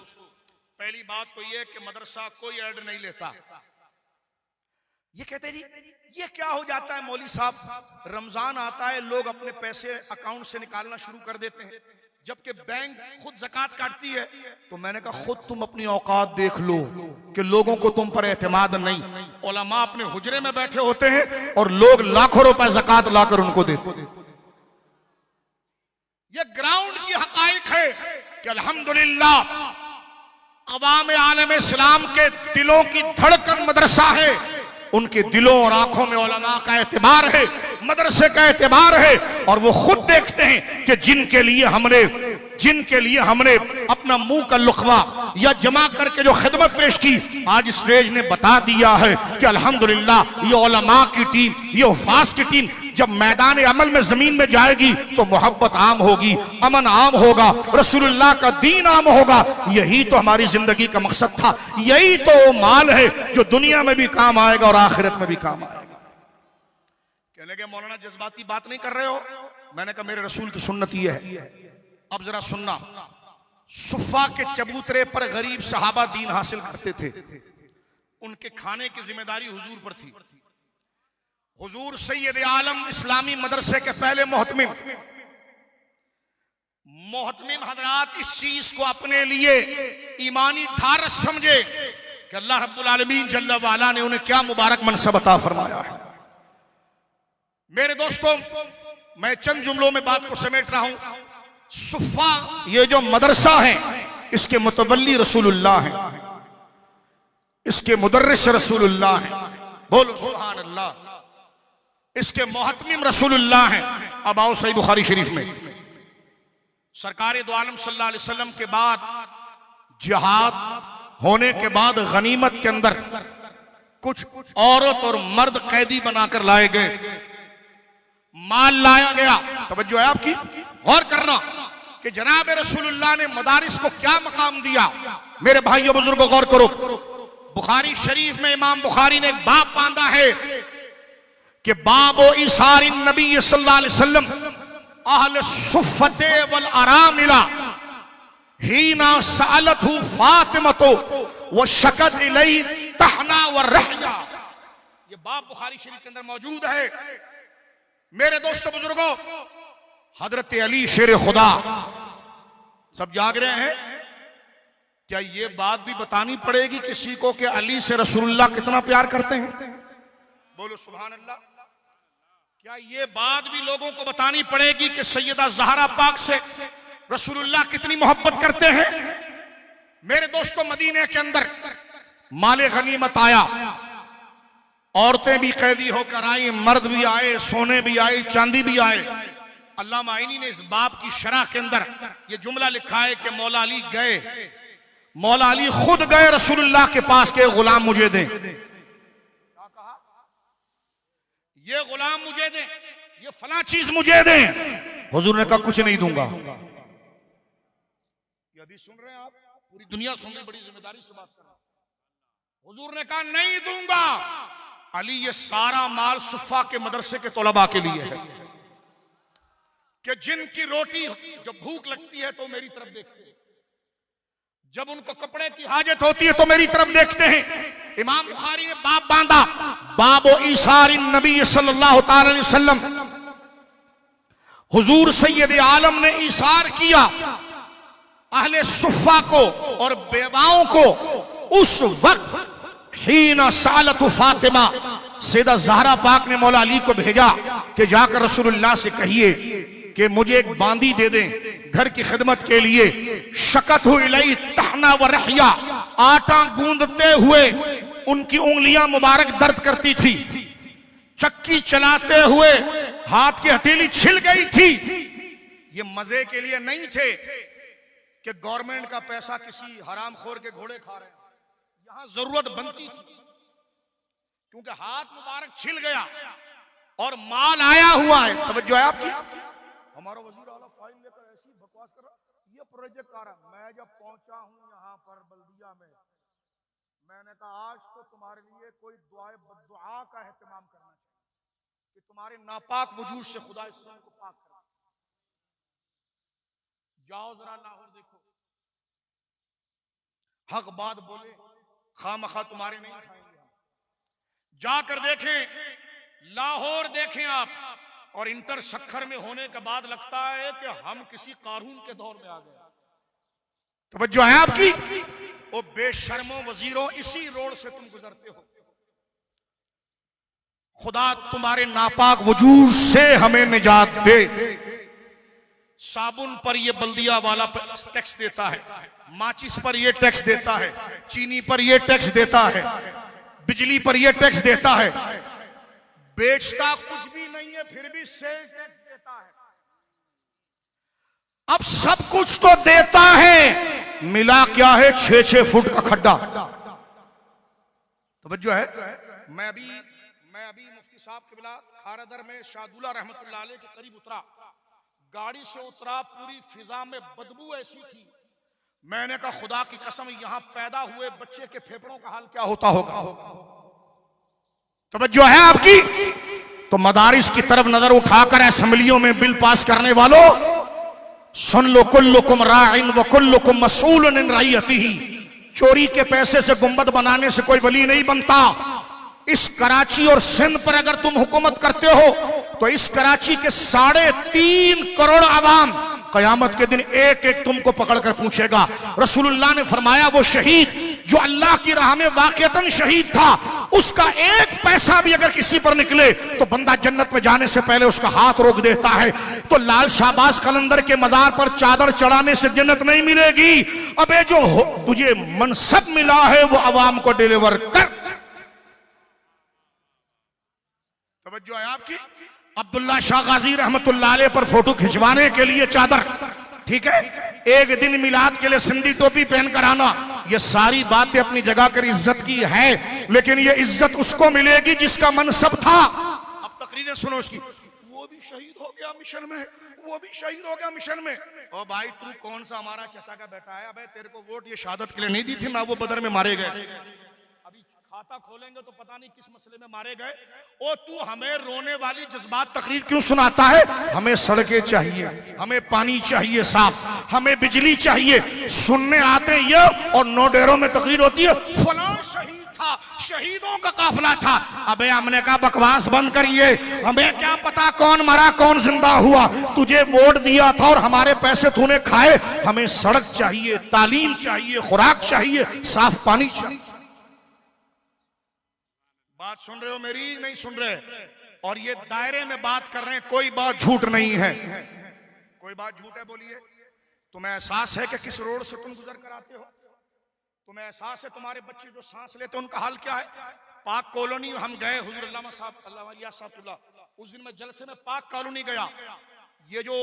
पहली बात तो यह कि मदरसा कोई ऐड नहीं लेता। ये कहते जी ये क्या हो जाता है मौलवी साहब, रमजान आता है लोग अपने पैसे अकाउंट से निकालना शुरू कर देते हैं, जबकि बैंक खुद ज़कात काटती है। तो मैंने कहा खुद तुम अपनी औकात देख लो कि लोगों को तुम पर एतमाद नहीं। उलमा अपने हुजरे में बैठे होते हैं और लोग लाखों रुपए ज़कात लाकर उनको देते। ये ग्राउंड की हकाइक है कि अल्हम्दुलिल्लाह अवाम आलम इस्लाम के दिलों की धड़कन मदरसा है। उनके दिलों और आंखों में उलमा का एतबार है, मदरसे का एतबार है, और वो खुद देखते हैं कि जिनके लिए हमने अपना मुंह का लुकमा या जमा करके जो खिदमत पेश की, आज स्टेज ने बता दिया है कि अल्हम्दुलिल्लाह ये उलमा की टीम, ये हुफ़ाज़ की टीम जब मैदान अमल में जमीन में जाएगी तो मोहब्बत आम होगी, अमन आम होगा, रसूलुल्लाह का दीन आम होगा। यही तो हमारी जिंदगी का मकसद था, यही तो वो माल है जो दुनिया में भी काम आएगा और आखिरत में भी काम आएगा। कहने के मौलाना जज्बाती बात नहीं कर रहे हो। मैंने कहा मेरे रसूल की सुन्नत ये है। अब जरा सुनना, सुफ़ा के चबूतरे पर गरीब सहाबा दीन हासिल करते थे, उनके खाने की जिम्मेदारी हुजूर पर थी। हुजूर सैयद आलम इस्लामी मदरसे के पहले मोहतमिम हजरात इस चीज को अपने लिए ईमानी ढारस समझे कि अल्लाह रब्बुल आलमीन जल्ल वाला ने उन्हें क्या मुबारक मनसब अता फरमाया है। मेरे दोस्तों, मैं चंद जुमलों में बात को समेट रहा हूं। सुफ़ा ये जो मदरसा है, इसके मुतवल्ली रसूलुल्लाह हैं, इसके मुदर्रिस रसूलुल्लाह हैं, बोलो सुभान अल्लाह। इसके मोहतमिम रसूलुल्लाह हैं। अब आओ सही बुखारी शरीफ में सरकार दो आलम सल्लल्लाहु अलैहि वसल्लम के बाद जिहाद होने के बाद गनीमत के अंदर कुछ औरत और मर्द कैदी बनाकर लाए गए, माल लाया गया। तवज्जो है आपकी, गौर करना कि जनाब रसूलुल्लाह ने मदारिस को क्या मकाम दिया। मेरे भाइयों बुजुर्गों गौर करो, बुखारी शरीफ में इमाम बुखारी ने एक बाब बांधा है कि बाबो इसार नबी सल्लल्लाहु अलैहि वसल्लम अहल सुफ़्फ़ते वल अरामिला हीना सअलतहु फातिमतो व शकत इलैहि तहना व रहया। ये बाब बुखारी शरीफ के अंदर मौजूद है। मेरे दोस्तों बुजुर्गों, हजरत अली शेर खुदा, सब जाग रहे हैं? क्या ये बात भी बतानी पड़ेगी किसी को कि अली से रसूलुल्लाह कितना प्यार करते हैं? बोलो सुभान अल्लाह। क्या ये बात भी लोगों को बतानी पड़ेगी कि सैयदा ज़हरा पाक से रसूलुल्लाह कितनी मोहब्बत करते हैं? मेरे दोस्तों, मदीने के अंदर माले गनीमत आया, औरतें भी कैदी होकर आई, मर्द भी आए, सोने भी आए, चांदी भी आए। अल्लामा आइनी ने इस बाब की शरह के अंदर ये जुमला लिखा है कि मौला अली गए, मौला अली खुद गए रसूलुल्लाह के पास के गुलाम मुझे दें। क्या कहा? ये गुलाम मुझे दें, ये फला चीज मुझे दें। हुजूर ने कहा कुछ नहीं दूंगा। यदि सुन रहे हैं आप, पूरी दुनिया सुन रही, बड़ी जिम्मेदारी से बात कर रहा हूं। हुजूर ने कहा नहीं दूंगा। अली ये सारा माल सुफ़ा के मदरसे के तलबा के लिए है कि जिनकी रोटी जब भूख लगती है तो मेरी तरफ देखते हैं, जब उनको कपड़े की हाजत होती है तो मेरी तरफ देखते हैं। इमाम बुखारी ने बाब बांधा, बाबो ईसार नबी सल्लल्लाहु अलैहि वसल्लम। हुजूर सैयद आलम ने ईसार किया अहले सुफ़ा को और बेवाओं को उस वक्त हीना सालत फातिमा। सैयदा ज़हरा पाक ने मौला अली को भेजा कि जाकर रसूलुल्लाह से कहिए कि मुझे एक बांदी दे दें घर की खिदमत के लिए। शकत हो इलैहि तहना व रहया, आटा गूंदते हुए उनकी उंगलियां मुबारक दर्द करती थी, चक्की चलाते हुए हाथ की हथेली छिल गई थी। ये मजे के लिए नहीं थे कि गवर्नमेंट का पैसा किसी हरामखोर के घोड़े खा रहे हैं। यहां जरूरत बनती थी क्योंकि हाथ मुबारक छिल गया और माल आया हुआ है। तवज्जो है आपकी? हमारा वजीर आला फाइल लेकर ऐसी बकवास कर रहा, ये प्रोजेक्ट आ रहा। मैं जब पहुंचा हूं यहाँ पर बल्दिया में, मैंने कहा आज तो तुम्हारे लिए कोई दुआ का एहतमाम करना चाहिए कि तुम्हारे नापाक वजूद से खुदा इस्लाम को पाक करे। जाओ जरा लाहौर देखो, हक बात बोले, खामखा तुम्हारे नहीं खाएंगे। जाकर देखें, लाहौर देखें आप, और इंटर शक्कर में होने के बाद लगता है कि हम किसी कारून के दौर में आ गए। तवज्जो है आपकी? ओ बेशर्मो वजीरों, इसी रोड से तुम गुजरते हो। खुदा तुम्हारे नापाक वजूद से हमें निजात दे। साबुन पर ये बल्दिया वाला टैक्स देता है, माचिस पर ये टैक्स देता है, चीनी पर ये टैक्स देता है, बिजली पर ये टैक्स देता है। बेचता कुछ भी नहीं है, फिर भी सेल टैक्स देता है। अब सब कुछ तो देता है, मिला क्या है? 6-6 फुट का खड्डा। तवज्जो है? मैं अभी मुफ्ती साहब के बिला खारदर में शाहदुल्ला रहमतुल्लाह अलैह के करीब उतरा, गाड़ी से उतरा, पूरी फिजा में बदबू ऐसी थी, मैंने कहा खुदा की कसम यहां पैदा हुए बच्चे के फेफड़ों का हाल क्या होता होगा। तवज्जो है आपकी? तो मदारिस की तरफ नजर उठाकर असेंबलियों में बिल पास करने वालों, सुन लो, कुल्लुकुम राइन व कुल्लुकुम मसऊलुन अन रइयतिही। चोरी के पैसे से गुंबद बनाने से कोई वली नहीं बनता। इस कराची और सिंध पर अगर तुम हुकूमत करते हो तो इस कराची के 3.5 करोड़ आवाम कयामत के दिन एक एक तुमको पकड़कर पूछेगा। रसूलुल्लाह ने फरमाया वो शहीद जो अल्लाह की राह में वाकईतन शहीद था, उसका एक पैसा भी अगर किसी पर निकले तो बंदा जन्नत में जाने से पहले उसका हाथ रोक देता है। तो लाल शाहबाज कलंदर के मजार पर चादर चढ़ाने से जन्नत नहीं मिलेगी। अबे जो तुझे मनसब मिला है वो अवाम को डिलीवर कर। तवज्जो है आपकी? अब्दुल्ला शाह गाजी रहमतुल्लाह अलैह पर फोटो खिंचवाने के लिए चादर, ठीक है, एक दिन मिलाद के लिए सिंधी टोपी पहनकर आना, ये सारी बातें अपनी जगह कर इज्जत की है, लेकिन ये इज्जत उसको मिलेगी जिसका मनसब था। अब तकरीरें सुनो उसकी, वो भी शहीद हो गया मिशन में, वो भी शहीद हो गया मिशन में। ओ भाई तू कौन सा हमारा चाचा का बेटा है? अबे तेरे को वोट ये शहादत के लिए नहीं दी थी ना, वो बदर में मारे गए। खाता खोलेंगे तो पता नहीं किस मसले में मारे गए। ओ तू हमें रोने वाली जज्बात तकरीर क्यों सुनाता है? हमें सड़कें चाहिए, हमें पानी चाहिए साफ, हमें बिजली चाहिए। सुनने आते हैं ये और 9 डेरों में तकरीर होती है फलां शहीद था, शहीदों का काफिला था। अबे हमने कहा बकवास बंद करिए, हमें क्या पता कौन मरा कौन जिंदा हुआ। तुझे वोट दिया था और हमारे पैसे तूने खाए। हमें सड़क चाहिए, तालीम चाहिए, खुराक चाहिए, साफ पानी चाहिए। बात सुन रहे हो मेरी? नहीं सुन रहे? और ये दायरे में बात कर रहे हैं, कोई बात झूठ नहीं है। कोई बात झूठ है बोलिए? तुम्हें एहसास है कि किस रोड से तुम गुजर कर आते हो? तुम्हें एहसास है तुम्हारे बच्चे जो सांस लेते हैं उनका हाल क्या है? पाक कॉलोनी हम गए, हुजूर अल्लामा साहब अल्लाह, उस दिन मैं जलसे में पाक कॉलोनी गया। ये जो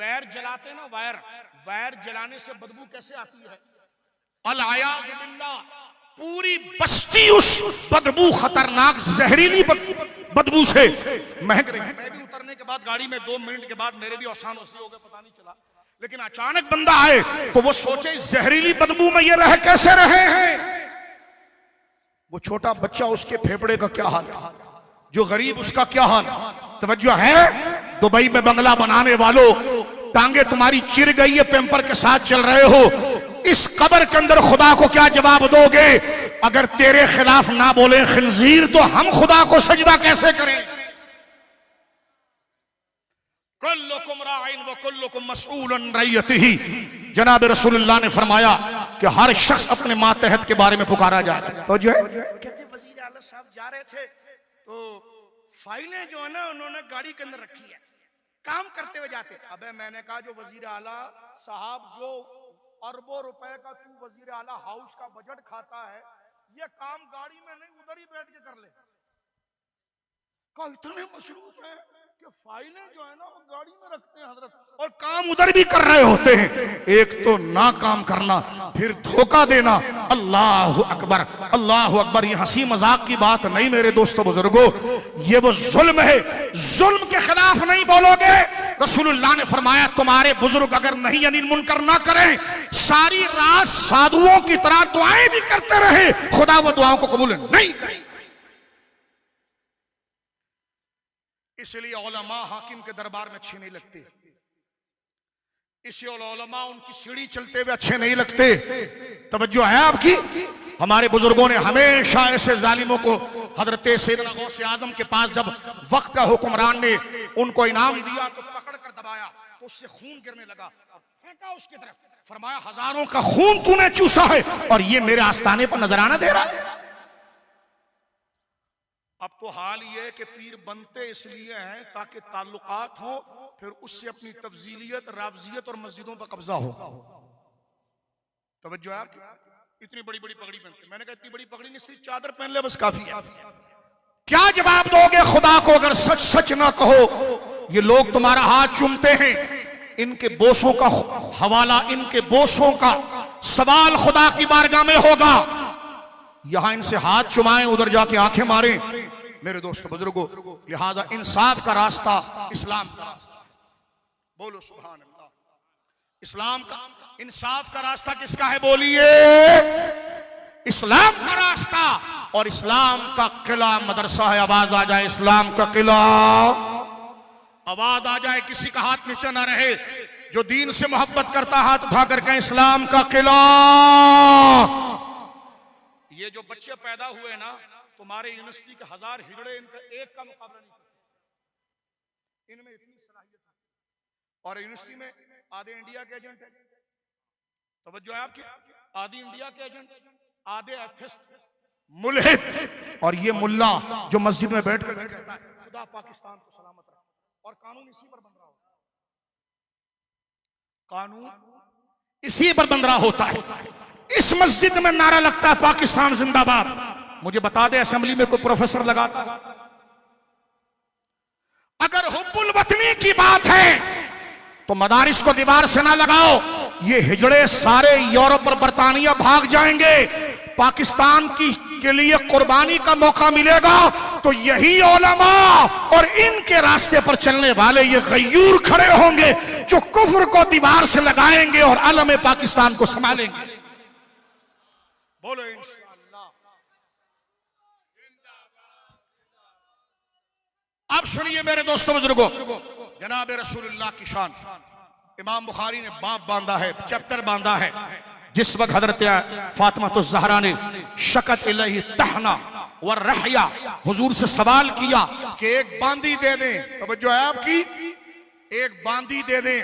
वायर जलाते हैं ना, वायर जलाने से बदबू कैसे आती है? अल-आयाज़ु बिल्लाह, पूरी बस्ती उस बदबू, खतरनाक जहरीली बदबू से महक रही है। मैं भी उतरने के बाद गाड़ी में 2 मिनट के बाद मेरे भी औसान हो गए, पता नहीं चला। लेकिन अचानक बंदा आए तो वो सोचे इस जहरीली बदबू में ये रह कैसे रहे हैं। वो छोटा बच्चा, उसके फेफड़े का क्या हाल, जो गरीब उसका क्या हाल। तवज्जो है? दुबई में बंगला बनाने वालों, टांगे तुम्हारी चिर गई है, पेम्पर के साथ चल रहे हो। इस कब्र के अंदर खुदा को क्या जवाब दोगे? अगर तेरे खिलाफ ना बोले खिंजीर तो हम खुदा को सजदा कैसे करें? कुल्लुकुम राइन व कुल्लुकुम मसऊलुन अन रइयतिही। जनाब रसूलुल्लाह ने फरमाया कि हर शख्स अपने मातहत के बारे में पुकारा जा रहा है। तो जो है कहते वजीर आला साहब जा रहे थे तो फाइलें जो है ना उन्होंने गाड़ी के अंदर रखी है, काम करते हुए जाते। अबे मैंने कहा जो वजीर आला साहब जो अरबों रुपए का तू वजीर आला हाउस का बजट खाता है, ये काम गाड़ी में नहीं उधर ही बैठ के कर ले। कल इतने मसरूफ है कि फाइलें जो है ना वो गाड़ी में रखते हैं हजरत, और काम उधर भी कर रहे होते हैं। एक तो ना काम करना, फिर धोखा देना। अल्लाह अकबर, अल्लाह अकबर। ये हंसी मजाक की बात नहीं मेरे दोस्तों बुजुर्गों, ये वो जुल्म है। जुल्म के खिलाफ नहीं बोलोगे। रसूलुल्लाह ने फरमाया तुम्हारे बुजुर्ग अगर नहीं अनिल मुनकर ना करें, सारी रात साधुओं की तरह दुआएं भी करते रहे, खुदा वो दुआओं को कबूल नहीं करे। इसलिए उलमा हाकिम के दरबार में अच्छे नहीं लगते। इसे उलमा उनकी सीढ़ी चलते हुए अच्छे नहीं लगते। तवज्जो है आपकी? हमारे बुजुर्गों ने हमेशा ऐसे जालिमों को, हजरत सैयदना गौसे आजम के पास जब वक्त का हुक्मरान ने उनको इनाम दिया तो पकड़ कर दबाया तो उससे खून गिरने लगा और फेंका उसकी तरफ, फरमाया हजारों का खून तूने चूसा है और ये मेरे आस्थाने पर नजराना दे रहा है। अब तो हाल ये है कि पीर बनते इसलिए हैं ताकि ताल्लुकात हो, फिर उससे अपनी तब्जीलियत, राबजियत और मस्जिदों पर कब्जा हो। तवज्जो है आपकी? इतनी बड़ी बड़ी पगड़ी पहनते, मैंने कहा इतनी बड़ी पगड़ी नहीं, सिर्फ चादर पहन ले बस काफी है। क्या जवाब दोगे खुदा को अगर सच सच ना कहो? ये लोग तुम्हारा हाथ चूमते हैं, इनके बोसों का हवाला, इनके बोसों का सवाल खुदा की बारगाह में होगा। यहां इनसे हाथ चुमाएं, उधर जाके आंखें मारें। मेरे दोस्तों बुजुर्गों, लिहाजा इंसाफ का रास्ता इस्लाम का रास्ता, बोलो सुभान अल्लाह। इस्लाम का, इंसाफ का रास्ता किसका है? बोलिए इस्लाम का रास्ता। और इस्लाम का किला मदरसा है। आवाज आ जाए इस्लाम का किला, आवाज आ जाए, किसी का हाथ नीचे ना रहे। जो दीन से मोहब्बत करता हाथ उठा कर कहें इस्लाम का किला। ये जो बच्चे पैदा हुए ना, तुम्हारे यूनिवर्सिटी के 1000 हिजड़े, इनका एक का मुकाबला नहीं कर सकते। इनमें इतनी सलाहियत है। और यूनिवर्सिटी में आधे इंडिया के एजेंट है, तवज्जो है आपकी, आधे इंडिया के एजेंट, आधे एथिस्ट मुल्हिद, और ये मुल्ला जो मस्जिद में बैठ कर कहता है खुदा पाकिस्तान को सलामत रखे, और कानून इसी पर बन रहा होता है, कानून इसी पर बन रहा होता है। इस मस्जिद में नारा लगता है पाकिस्तान जिंदाबाद। मुझे बता दे असेंबली में कोई प्रोफेसर लगाता? अगर हुब्बुल वतनी की बात है तो मदारिस को दीवार से ना लगाओ। ये हिजड़े सारे यूरोप और बरतानिया भाग जाएंगे। पाकिस्तान की के लिए कुर्बानी का मौका मिलेगा तो यही उलमा और इनके रास्ते पर चलने वाले ये गयूर खड़े होंगे जो कुफ्र को दीवार से लगाएंगे और आलम पाकिस्तान को संभालेंगे। बोलो इंशाअल्लाह। अब सुनिए मेरे दोस्तों बुजुर्गों, जनाब रसूलुल्लाह की शान। इमाम बुखारी ने बाब बांधा है, चैप्टर बांधा है। जिस वक्त हजरत फातिमा तो ज़हरा ने शकत इलैहि तहना व रहया, हुजूर से सवाल किया कि एक बांदी दे दें, तवज्जो है आपकी, एक बांदी दे दें।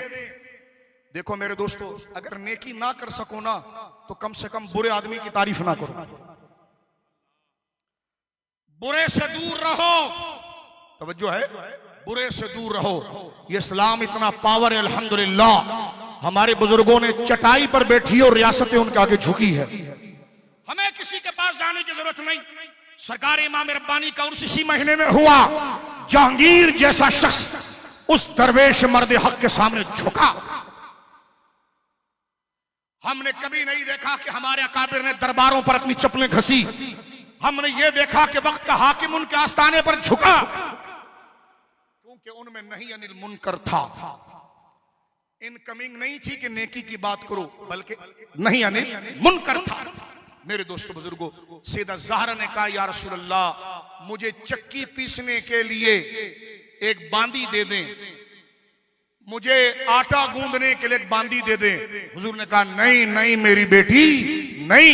देखो मेरे दोस्तों, अगर नेकी ना कर सको ना तो कम से कम बुरे आदमी की तारीफ ना करो, बुरे से दूर रहो। तवज्जो है, बुरे से दूर रहो। ये इस्लाम इतना पावर है अल्हम्दुलिल्लाह। हमारे बुजुर्गों ने चटाई पर बैठी और रियासतें उनके आगे झुकी है। हमें किसी के पास जाने की जरूरत नहीं। सरकार इमाम रब्बानी का उर्स इसी महीने में हुआ। जहांगीर जैसा शख्स उस दरवेश मर्द हक के सामने झुका। हमने कभी नहीं देखा कि हमारे अकाबिर ने दरबारों पर अपनी चप्पलें घसी। हमने ये देखा कि वक्त का हाकिम उनके आस्थाने पर झुका, क्योंकि उनमें नहीं अनिल मुनकर था। इनकमिंग नहीं थी कि नेकी की बात करो, बल्कि नहीं अनिल मुनकर था। मेरे दोस्तों बुजुर्गों, सैयदा ज़हरा ने कहा या रसूल अल्लाह, मुझे चक्की पीसने के लिए एक बांदी दे दें, मुझे आटा गूंदने के लिए एक बांदी दे दें। हुजूर ने कहा नहीं नहीं मेरी बेटी, नहीं,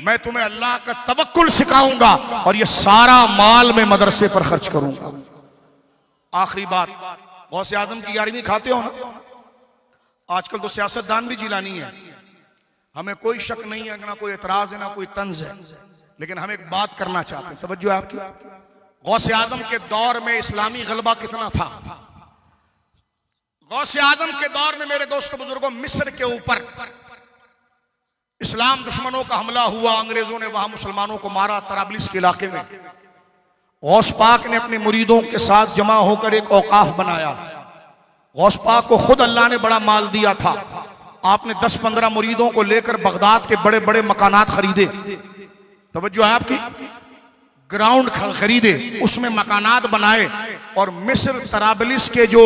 मैं तुम्हें अल्लाह का तवक्कुल सिखाऊंगा और ये सारा माल मैं मदरसे पर खर्च करूंगा। आखिरी बात, गौसे आजम की 11वीं खाते हो ना? आजकल तो सियासतदान भी जिलानी है। हमें कोई शक नहीं है, ना कोई एतराज है, ना कोई तंज है, लेकिन हम एक बात करना चाहते हैं। तवज्जो है आपकी? गौसे आजम के दौर में इस्लामी गलबा कितना था? गौसे आजम के दौर में मेरे दोस्तों बुजुर्गों, मिस्र के ऊपर इस्लाम दुश्मनों का हमला हुआ। अंग्रेजों ने वहां मुसलमानों को मारा तराबलिस के इलाके में। गौस पाक ने अपने मुरीदों के साथ जमा होकर एक औकाफ बनाया। गौस पाक को खुद अल्लाह ने बड़ा माल दिया था। आपने 10-15 मुरीदों को लेकर बगदाद के बड़े बड़े मकानात खरीदे। तवज्जो है आपकी? ग्राउंड खरीदे, उसमें मकानात बनाए और मिस्र तराबलिस के जो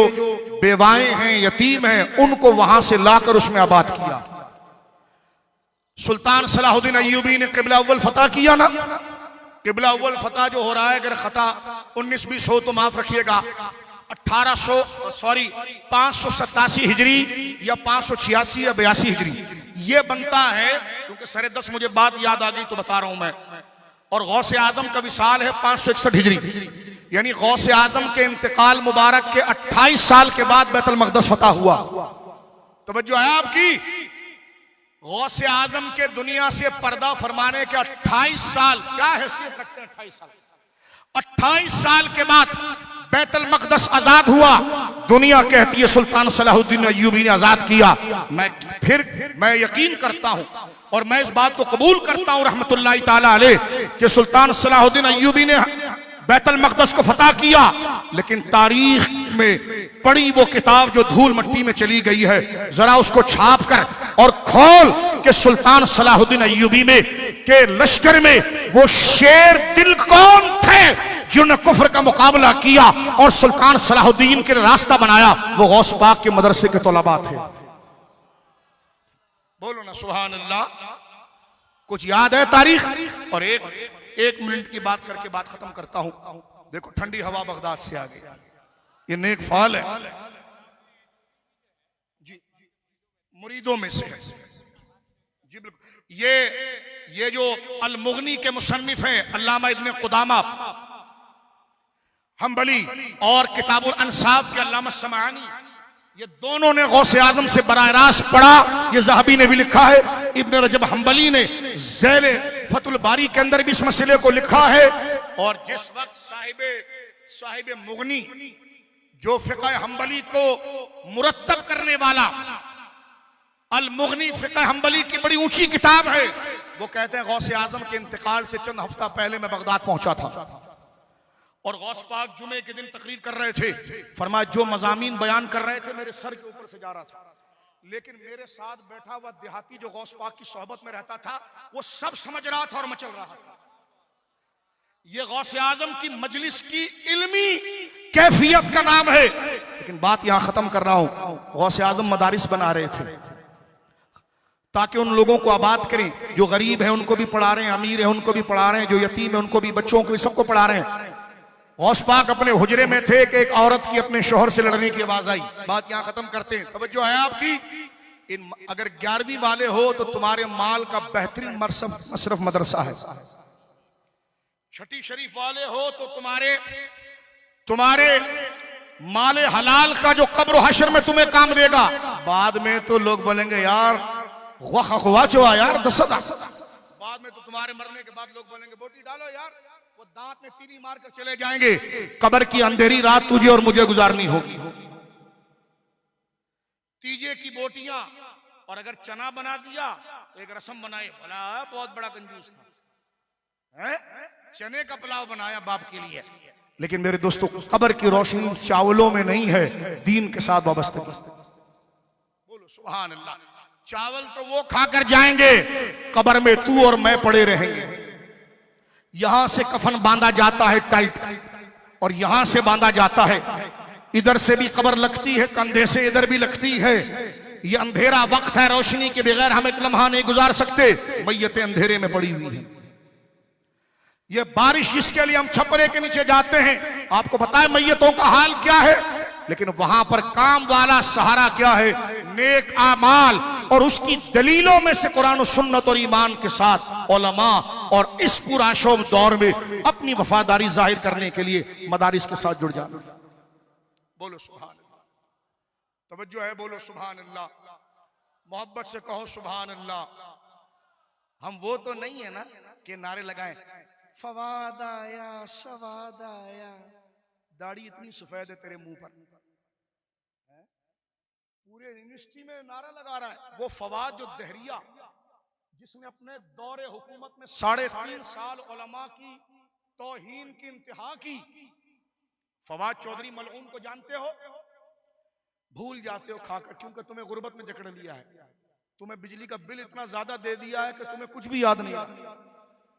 बेवाएं हैं, यतीम हैं, उनको वहां से लाकर उसमें आबाद किया। सुल्तान सलाहुद्दीन अय्यूबी ने किबला अव्वल फतह किया ना। किबला अव्वल फतह जो हो रहा है, अगर खता 19-20 हो तो माफ रखिएगा, 587 हिजरी या 586 या 82 हिजरी ये बनता है, क्योंकि सरे 10 मुझे बात याद आ गई तो बता रहा हूं मैं। और गौसे आजम का विसाल है 561 हिजरी, यानी गौसे आजम के इंतकाल मुबारक के 28 साल के बाद बैतुल मक़दस फतह हुआ। तवज्जो है आपकी, गौसे आजम के दुनिया से पर्दा फरमाने के 28 साल, क्या हैसियत रखते हैं 28 साल। 28 साल के बाद बैतुल मक़दस आजाद हुआ। दुनिया कहती है सुल्तान सलाहुद्दीन अय्यूबी ने आजाद किया। मैं यकीन करता हूं और मैं इस बात को कबूल करता हूं रहमतुल्लाहि ताला अलैह कि सुल्तान सलाहुद्दीन अय्यूबी ने बैतुल मक़दस को फतह किया, लेकिन तारीख में पड़ी वो किताब जो धूल मट्टी में चली गई है, जरा उसको छाप कर और खोल के सुल्तान सलाहुद्दीन अय्यूबी में के लश्कर में वो शेर दिल कौन थे जिन्होंने कुफ्र का मुकाबला किया और सुल्तान सलाहुद्दीन के रास्ता बनाया। वो गौस पाक के मदरसे के तलबा थे। बोलो ना सुभान अल्लाह। कुछ याद है तारीख? और एक मिनट की बात करके बात खत्म करता हूं। देखो ठंडी हवा बगदाद से आ गई, ये नेक फाल है जी, मुरीदों में से है जी। ये जो अल मुगनी के मुसन्निफ हैं अल्लामा इब्न कुदामा हम्बली और किताबुल अंसाब के अल्लामा समानी, ये दोनों ने गौसे आजम से बराह रास्त पढ़ा। ये ज़हाबी ने भी लिखा है, इब्न रजब हम्बली ने ज़ैल फतुल बारी के अंदर भी इस मसले को लिखा है। और जिस वक्त साहिब मुगनी जो फ़िक़ह हम्बली को मुरत्तब करने वाला, अल मुगनी फ़िक़ह हम्बली की बड़ी ऊंची किताब है, वो कहते हैं गौसे आजम के इंतकाल से चंद हफ्ता पहले मैं बगदाद पहुंचा था और गौस पाक जुमे के दिन तकरीर कर रहे थे। फरमाया जो मज़ामीन बयान कर रहे थे मेरे सर के ऊपर से जा रहा था, लेकिन मेरे साथ बैठा हुआ देहाती जो गौस पाक की सोहबत में रहता था वो सब समझ रहा था और मचल रहा था। ये गौसे आजम की मजलिस की इल्मी कैफियत का नाम है। लेकिन बात यहां खत्म कर रहा हूं। गौसे आजम मदारिस बना रहे थे ताकि उन लोगों को आबाद करें, जो गरीब है उनको भी पढ़ा रहे हैं, अमीर है उनको भी पढ़ा रहे हैं, जो यतीम है उनको भी, बच्चों को भी, सबको पढ़ा रहे हैं। गौस पाक अपने हुजरे में थे कि एक औरत की अपने शोहर से लड़ने की आवाज आई। बात यहां खत्म करते हैं, तवज्जो है आपकी। अगर 11वीं वाले हो तो तुम्हारे माल का बेहतरीन मसरफ मदरसा है। छठी शरीफ वाले हो तो तुम्हारे माले हलाल का जो कब्र हशर में तुम्हें काम देगा। बाद में तो लोग बोलेंगे यार यार दसदा, बाद में तो तुम्हारे मरने के बाद लोग बोलेंगे बोटी डालो यार, वो दांत में तीली मार कर चले जाएंगे। कब्र की अंधेरी रात तुझे और मुझे गुजारनी होगी। तीजे की बोटियां, और अगर चना बना दिया तो एक रस्म बनाए, भला बहुत बड़ा कंजूस था, चने का पुलाव बनाया बाप के लिए। लेकिन मेरे दोस्तों कब्र की रोशनी चावलों में नहीं है, दीन के साथ वाबस्ता। बोलो सुभान अल्लाह। चावल तो वो खाकर जाएंगे, कब्र में तू और मैं पड़े रहेंगे। यहां से कफन बांधा जाता है टाइट और यहां से बांधा जाता है, इधर से भी कब्र लगती है, कंधे से इधर भी लगती है। ये अंधेरा वक्त है, रोशनी के बगैर हम एक लम्हा नहीं गुजार सकते। मैयतें अंधेरे में पड़ी हुई हैं। ये बारिश जिसके लिए हम छपरे के नीचे जाते हैं, आपको पता है मैयतों का हाल क्या है, लेकिन वहां पर काम वाला सहारा क्या है? नेक आमाल। और उसकी दलीलों में से कुरान और सुन्नत और ईमान के साथ उलमा और इस पुराशोभ दौर में अपनी वफादारी जाहिर करने के लिए मदारिस के साथ जुड़ जाना। बोलो सुभान अल्लाह। तवज्जो है, बोलो सुभान अल्लाह। मोहब्बत से कहो सुभान अल्लाह। हम वो तो नहीं है ना कि नारे लगाएं फवाद आया सवाद आया, दाढ़ी इतनी सफेद है तेरे मुंह पर, पूरे यूनिवर्सिटी में नारा लगा रहा है। वो फवाद जो दहरिया जिसने अपने दौरे हुकूमत में 3.5 साल उलमा की तौहीन की इंतहा की। फवाद चौधरी मलऊन को जानते हो? भूल जाते हो खाकर, क्योंकि तुम्हें गुर्बत में जकड़ लिया है। तुम्हें बिजली का बिल इतना ज्यादा दे दिया है कि तुम्हें कुछ भी याद नहीं आ रहा।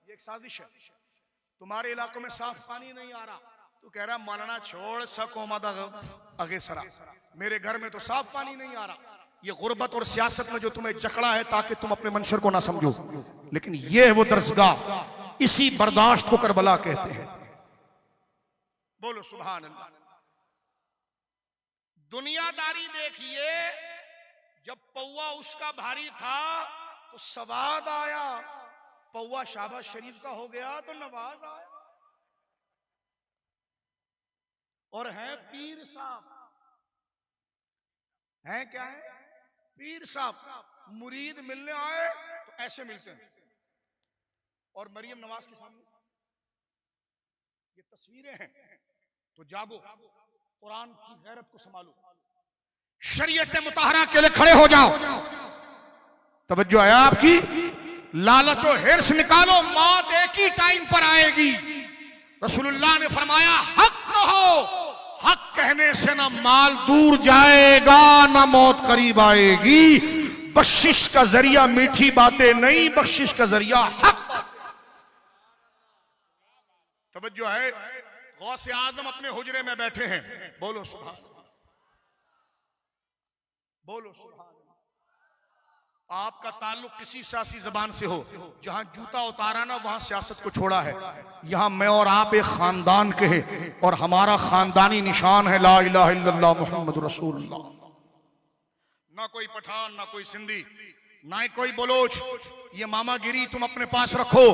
ये एक साजिश है। तुम्हारे इलाकों में साफ पानी नहीं आ रहा, तो कह रहा मौलाना छोड़ सको मदा आगे सरा, मेरे घर में तो साफ पानी नहीं आ रहा। ये गुर्बत और सियासत में जो तुम्हें जकड़ा है ताकि तुम अपने मंशर को ना समझो। लेकिन ये है वो दरसगाह, इसी बर्दाश्त को करबला कहते हैं। बोलो सुभान अल्लाह। दुनियादारी देखिए, जब पौवा उसका भारी था तो सवाद आया, पौवा शाबाश शरीफ का हो गया तो नवाज आया। और है पीर साहब, हैं क्या है? पीर साहब। मुरीद मिलने आए तो ऐसे मिलते हैं। और मरियम नवाज के सामने ये तस्वीरें हैं। तो जागो, कुरान की गैरत को संभालो, शरीयत मुताहरा के लिए खड़े हो जाओ। तवज्जो है आपकी? लालच और हिर्स निकालो, मौत एक ही टाइम पर आएगी। रसूलुल्लाह ने फरमाया, हक कहो, हक कहने से ना माल दूर जाएगा ना मौत करीब आएगी। बख्शिश का जरिया मीठी बातें नहीं, बख्शिश का जरिया हक। तवज्जो है? गौसे आजम अपने हुजरे में बैठे हैं। बोलो सुभान अल्लाह, बोलो सुभान अल्लाह। आपका ताल्लुक किसी सियासी जबान से हो, जहां जूता उतारा ना वहां सियासत को छोड़ा है। यहां मैं और आप एक खानदान के हैं और हमारा खानदानी निशान है ला इलाहा इल्लल्लाह मुहम्मद रसूलुल्लाह। ना कोई पठान, ना कोई सिंधी, ना ही कोई बलोच। ये मामागिरी तुम अपने पास रखो।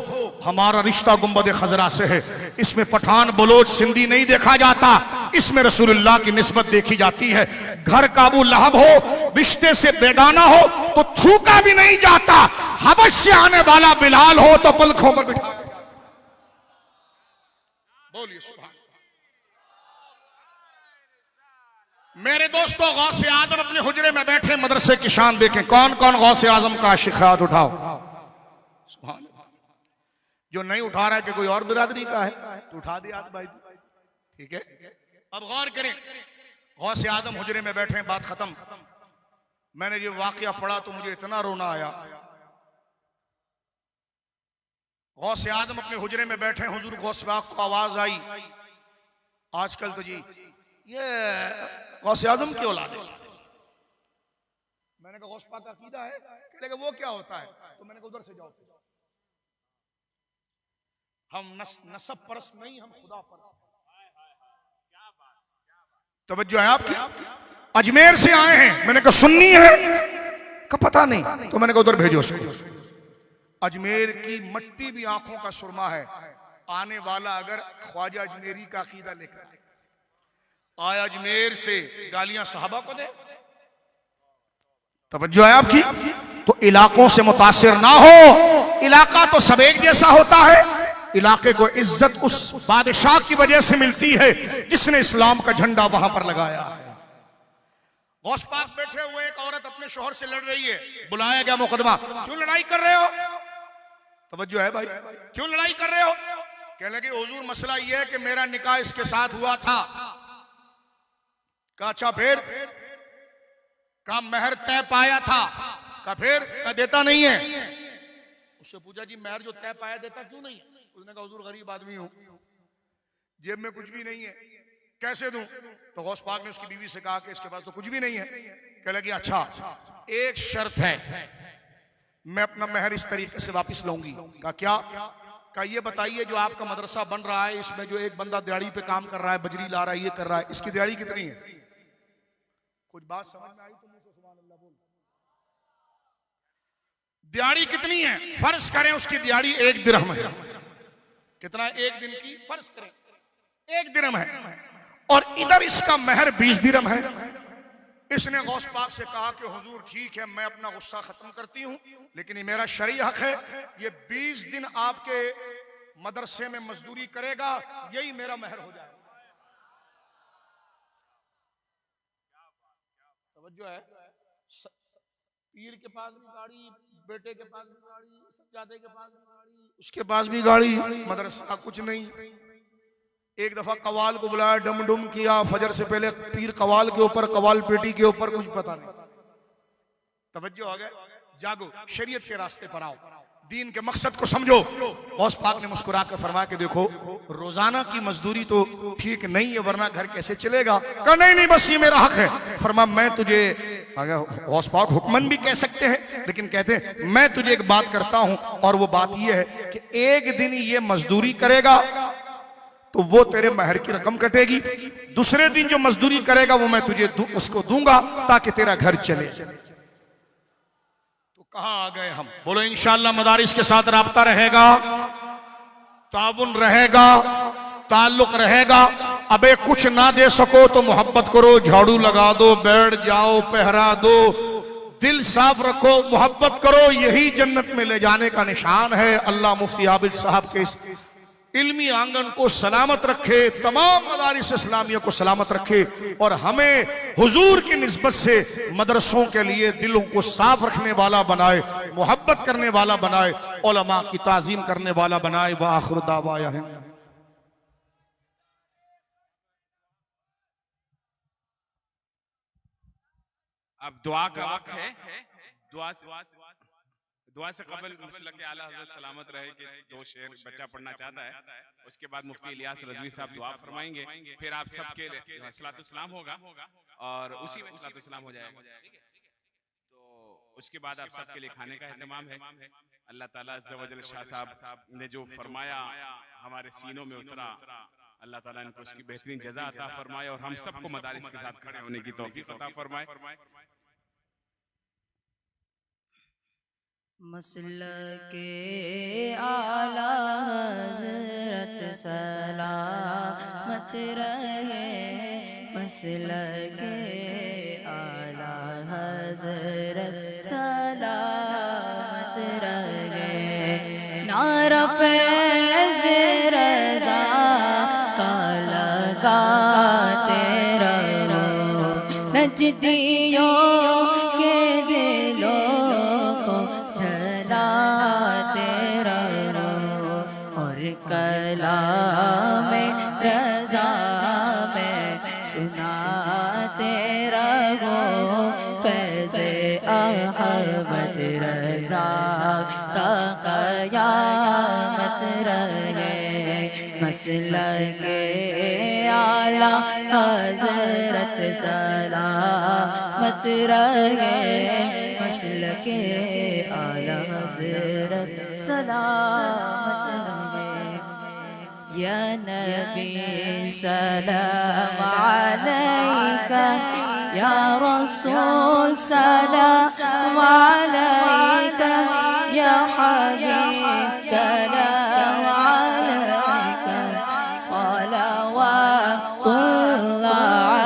हमारा रिश्ता गुंबद खजरा से है। इसमें पठान, बलोच, सिंधी नहीं देखा जाता, इसमें रसूलुल्लाह की निस्बत देखी जाती है। घर का अबू लहब हो, रिश्ते से बेगाना हो तो थूका भी नहीं जाता। हबश से आने वाला बिलाल हो तो पलकों पर बिठा। बोलिए सुभान। मेरे दोस्तों, गौसे आजम अपने हुजरे में बैठे, मदरसे की शान देखें। कौन कौन गौसे आजम का आशिक है? हाथ उठाओ। सुभान। जो नहीं उठा रहा है कि कोई और बिरादरी का है तो उठा दिया भाई, ठीक है। अब गौर करें, गौसे आजम हुजरे में बैठे, बात खत्म। मैंने ये वाकया पढ़ा तो मुझे इतना रोना आया। गौसे आजम अपने हुजरे में बैठे, हुजूर गौस पाक को आवाज आई। आजकल तो जी ये गौसे आजम की औलाद है। मैंने कहा गौस पाक का अकीदा है? कहने लगे वो क्या होता है? तो मैंने कहा उधर से जाओ। हम नसब परस्त नहीं, हम खुदा परस्त। तवज्जो है आपकी? अजमेर से आए हैं। मैंने कहा सुन्नी है? का पता नहीं। तो मैंने कहा उधर भेजो उसको। अजमेर की मट्टी भी आंखों का सुरमा है। आने वाला अगर ख्वाजा अजमेरी का अकीदा लेकर आया अजमेर से, गालियां सहाबा को दे। तवज्जो है आपकी? तो इलाकों से मुतासिर ना हो। इलाका तो सब एक जैसा होता है। इलाके को इज्जत उस बादशाह की वजह से मिलती है जिसने इस्लाम का झंडा वहां पर लगाया है। गौस पास बैठे हुए एक औरत अपने शोहर से लड़ रही है। बुलाया गया मुकदमा। क्यों लड़ाई कर रहे हो? तवज्जो है भाई? क्यों लड़ाई कर रहे हो? कहने लगे हुजूर मसला यह है कि मेरा निकाह इसके साथ हुआ था। कहा अच्छा फिर? का महर तय पाया था। का फिर? का देता नहीं है। उससे पूछा जी महर जो तय पाया देता क्यों नहीं? उसने कहा हुजूर गरीब आदमी हूं, जेब में कुछ भी नहीं है, कैसे दूं? तो गौस पाक ने उसकी बीवी से कहा कि इसके पास तो कुछ भी नहीं है। कहने लगी अच्छा एक शर्त है, मैं अपना महर इस तरीके से वापस लूंगी। कहा क्या? का ये बताइए जो आपका मदरसा बन रहा है इसमें जो एक बंदा दिहाड़ी पे काम कर रहा है, बजरी ला रहा है, ये कर रहा है, इसकी दिहाड़ी कितनी है? कुछ बात समझ में आई तो मुझसे सुभान अल्लाह बोल। दिहाड़ी कितनी है? फर्ज करें उसकी दिहाड़ी 1 दिरहम है। कितना? 1 दिन की फर्ज करें 1 दिरहम है और इधर इसका महर 20 दिरहम है। इसने गौस पाक से कहा कि हुजूर ठीक है मैं अपना गुस्सा खत्म करती हूं, लेकिन ये मेरा शरई हक है, ये 20 दिन आपके मदरसे में मजदूरी करेगा, यही मेरा महर हो जाएगा। तवज्जो है? पीर के पास भी गाड़ी, बेटे के पास भी गाड़ी, सज्जादे के पास भी गाड़ी, उसके पास भी गाड़ी, मदरसा कुछ नहीं। एक दफा कवाल को बुलाया, डम डुम किया, फजर से पहले पीर कवाल के ऊपर, कवाल पेटी के ऊपर, कुछ पता नहीं। तवज्जो आ गया? जागो, शरीयत के रास्ते पर आओ, दीन के मकसद को समझो। गौस पाक ने मुस्कुरा कर फरमाया कि देखो रोजाना की मजदूरी तो ठीक नहीं है, वरना घर कैसे चलेगा? कहा नहीं नहीं बस ये मेरा हक है। फरमा मैं तुझे, गौस पाक हुक्मन भी कह सकते हैं लेकिन कहते हैं मैं तुझे एक बात करता हूं और वो बात ये है कि 1 दिन ये मजदूरी करेगा तो वो तेरे महर की रकम कटेगी। दूसरे दिन जो मजदूरी करेगा वो मैं तुझे उसको दूंगा ताकि तेरा घर चले। तो कहां आ गए हम? बोलो इंशाअल्लाह मदारिस के साथ राब्ता रहेगा, ताउन रहेगा, ताल्लुक रहेगा। अबे कुछ ना दे सको तो मोहब्बत करो, झाड़ू लगा दो, बैठ जाओ, पहरा दो, दिल साफ रखो, मोहब्बत करो, यही जन्नत में ले जाने का निशान है। अल्लाह मुफ्ती आबिद साहब के इस इल्मी आंगन को सलामत रखे, तमाम मदारिस इस्लामिया को सलामत रखे और हमें हुजूर की निस्बत से मदरसों के लिए दिलों को साफ रखने वाला बनाए, मोहब्बत करने वाला बनाए, उलमा की ताजीम करने वाला बनाए। व आखिर दावाया है। अब दुआ का वक्त है। दुआ से कबल मसला के आला हज़रत सलामत रहे कि 2 शेर बच्चा पढ़ना चाहता है, उसके बाद मुफ्ती इलियास रज़वी साहब दुआ फरमाएंगे, फिर आप सबके सलातो सलाम होगा और उसी में सलातो सलाम हो जाएगा। तो उसके बाद आप सबके लिए खाने का एहतमाम है। अल्लाह ताला अज़्ज़ा व जल शाह साहब ने जो फरमाया हमारे सीनों में उतरा, अल्लाह ताला इनको उसकी बेहतरीन जज़ा अता फरमाए और हम सबको मदारिस के साथ खड़े होने की तौफीक अता फरमाए। मसलके आला हज़रत सलामत रहे, मसलके आला हज़रत सलामत रहे। नारा फैज़ रज़ा का लगाते रहो, नजदियों के दिलों को जलाते रहो और कलामे रज़ा में सुनाते रहो। फैज़े अहमद रज़ा ता क़यामत रहे, मसलके आला हज़रत सलामत रहे, मसलके आला हज़रत सलामत रहे। या नबी सलाम अलैका, या रसूल सलाम अलैका, या हबीब सलाम अलैका, सलावतुल्लाह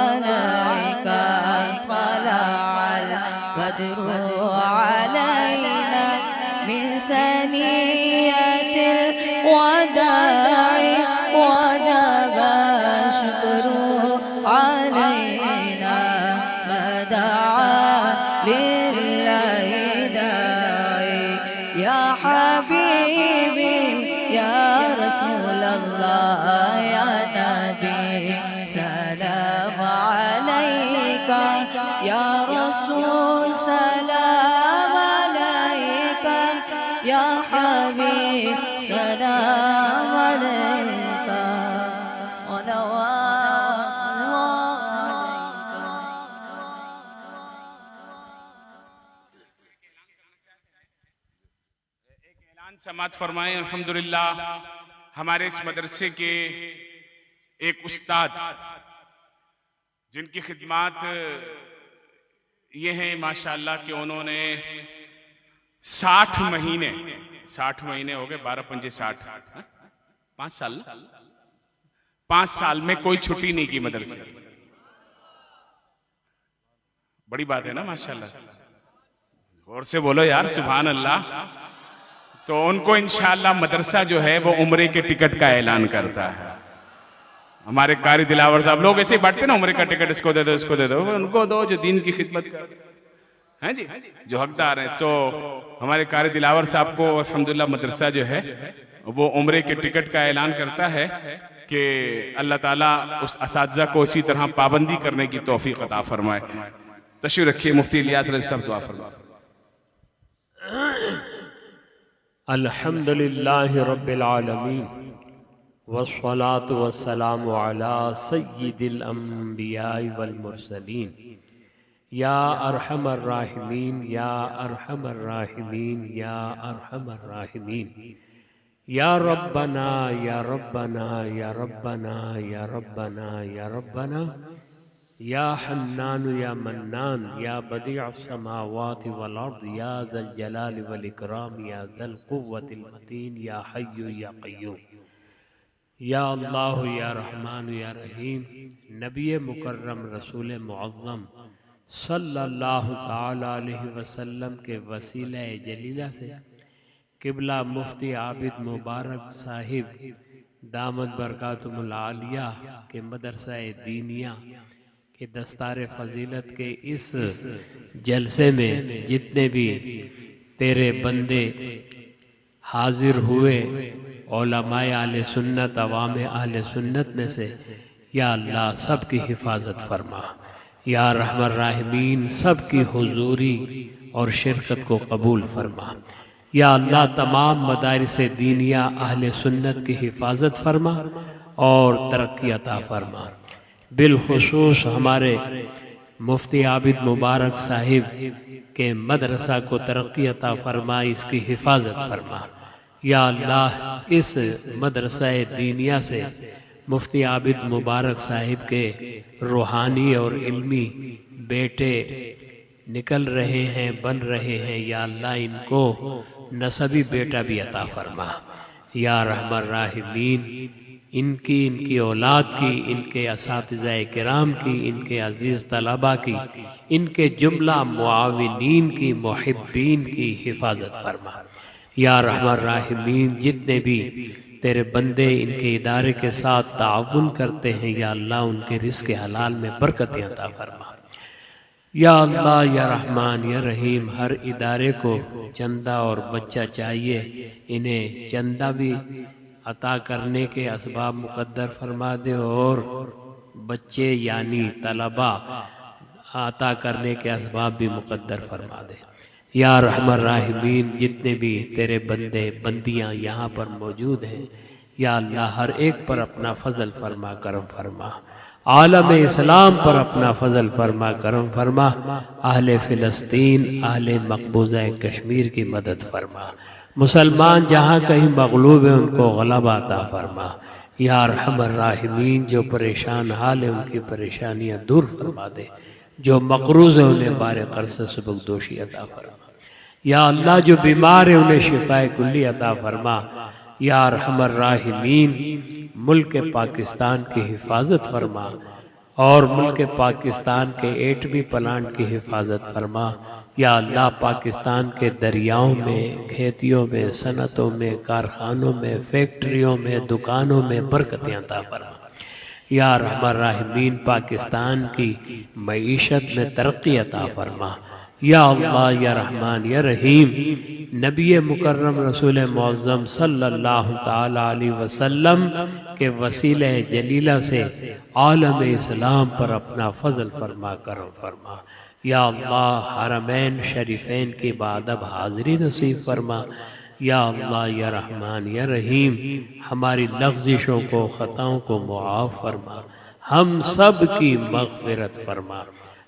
अलैका, तलअल बद्रु अलैना मिन सनियतिल वदाई वजब शुक्रु अलैना मदआ लिल्लाहि दाई। या हबीबी या रसूल अल्लाह, या नबी सलाम अलैका, या रसूल सलाम अलैका, या हबीब सलाम अलैका, सलावतुल्लाह अलैका। एक ऐलान समात फरमाएं। अल्हम्दुलिल्लाह हमारे इस मदरसे के एक उस्ताद जिनकी खिदमत ये हैं माशाअल्लाह कि उन्होंने 60 महीने हो गए, 12 पंजे 60, 5 साल, 5 साल में कोई छुट्टी नहीं की मदरसे। बड़ी बात है ना माशाअल्लाह, और से बोलो यार सुभान अल्लाह। तो उनको इंशाअल्लाह मदरसा जो है वो उम्रे के टिकट का ऐलान करता है। हमारे कारी दिलावर साहब लोग ऐसे ही बांटते ना, उम्रे का टिकट इसको दे दो, इसको दे दो, उनको दो जो दीन की खिदमत कर हैं जी, जो हकदार हैं। तो हमारे कारी दिलावर साहब को अल्हम्दुलिल्लाह मदरसा जो है वो उम्रे के टिकट का ऐलान करता है कि अल्लाह ताला उस असातिज़ा को इसी तरह पाबंदी करने की तौफीक अता फरमाए। तशरीफ रखिए मुफ्ती इलियास रज़वी साहब दुआ फरमाए। अल्हम्दुलिल्लाहि रब्बिल आलमीन वस्सलातु वस्सलामु अला सय्यिदिल अंबियाइ वल मुरसलीन, या अरहमर राहिमीन, या अरहमर राहिमीन, या अरहमर राहिमीन, या रब्बना या रब्बना या रब्बना या रब्बना या रब्बना या हन्नान या मन्नान या बदीअ समावाति वल अर्द या ज़ल जलाल वल इकराम या ज़ल कुव्वतिल मतीन या हय्यु या क़य्यूम या अल्लाह या रहमान या रहीम। नबी मुकर्रम रसूल मुअज़्ज़म सल्लल्लाहु ताला अलैहि वसल्लम के वसीला जलीला से किबला मुफ्ती आबिद मुबारक साहिब दामद बरकातुहुल आलिया के मदरसा दीनिया के दस्तार फजीलत के इस जलसे में जितने भी तेरे बंदे हाजिर हुए उलमाए आले सुन्नत अवाम आले सुन्नत में से, या अल्लाह सब की हिफाजत फरमा। या रहमान राहिमीन सब की हुजूरी और शिरकत को कबूल फरमा। या अल्लाह तमाम मदारिस दीनिया अहले सुन्नत की हिफाजत फरमा और तरक्की अता फरमा। बिलखुसूस हमारे मुफ्ती आबिद मुबारक साहिब के मदरसा को तरक्की अता फरमा, इसकी हिफाजत फरमा। या अल्लाह इस मदरसा दीनिया से मुफ्ती आबिद मुबारक साहिब के रूहानी और इल्मी बेटे निकल रहे हैं, बन रहे हैं। या अल्लाह इनको नसबी बेटा भी अता फरमा। या रहमान राहिमीन इनकी, इनकी औलाद की, इनके असातिज़ाए किराम की, इनके अजीज़ तलबा की, इनके जुमला मुआविनीन की, मुहिब्बीन की हिफाजत फरमा। या रहमान राहिमीन जितने भी तेरे बंदे इनके इदारे के साथ ताउन करते हैं, या अल्लाह उनके रिज़्क़ हलाल में बरकतें अता फरमा। या अल्लाह या रहमान या रहीम हर इदारे को चंदा और बच्चा चाहिए, इन्हें चंदा भी अता करने के असबाब मुकद्दर फरमा दे और बच्चे यानी तलबा अता करने के असबाब भी मुकद्दर फरमा दे। या रहमान राहिमीन जितने भी तेरे बंदे बंदियां यहाँ पर मौजूद हैं, या अल्लाह हर एक पर अपना फजल फरमा, करम फरमा। आलम इस्लाम पर अपना फजल फरमा, करम फरमा। अहले फ़िलिस्तीन, अहले मकबूज़ा कश्मीर की मदद फरमा। मुसलमान जहाँ कहीं मग़लूब है उनको ग़लबा अता फरमा। या रहमान राहिमीन जो परेशान हाल है उनकी परेशानियाँ दूर फरमा दे, जो मक़रूज़ है उन्हें बारे कर्ज़ सुबुकदोशी अता फरमा। या अल्लाह जो बीमार है उन्हें शिफाए कुल्ली अता फरमा। या रहमान राहिमीन मुल्क पाकिस्तान की हिफाजत फरमा और मुल्क पाकिस्तान के एटमी प्लांट की हिफाजत फरमा। या अल्लाह पाकिस्तान के दरियाओं में, खेतियों में, सनतों में, कारखानों में, फैक्ट्रियों में, दुकानों में बरकतें अता फरमा। या रहमान राहिमीन पाकिस्तान की मईशत में तरक्की अता फरमा। या अल्लाह या रहमान या रहीम नबी मुकर्रम रसूल मुअज़्ज़म सल्लल्लाहु ताला अलैहि वसल्लम के वसीले जलीला से आलम इस्लाम पर अपना फजल फरमा, करम फरमा। या अल्लाह हरमैन शरीफैन की बादब हाज़री नसीब फरमा। या अल्लाह या रहमान या रहीम हमारी लग़्ज़िशों को, ख़ताओं को मुआफ़ फरमा, हम सब की मग़फ़िरत फरमा,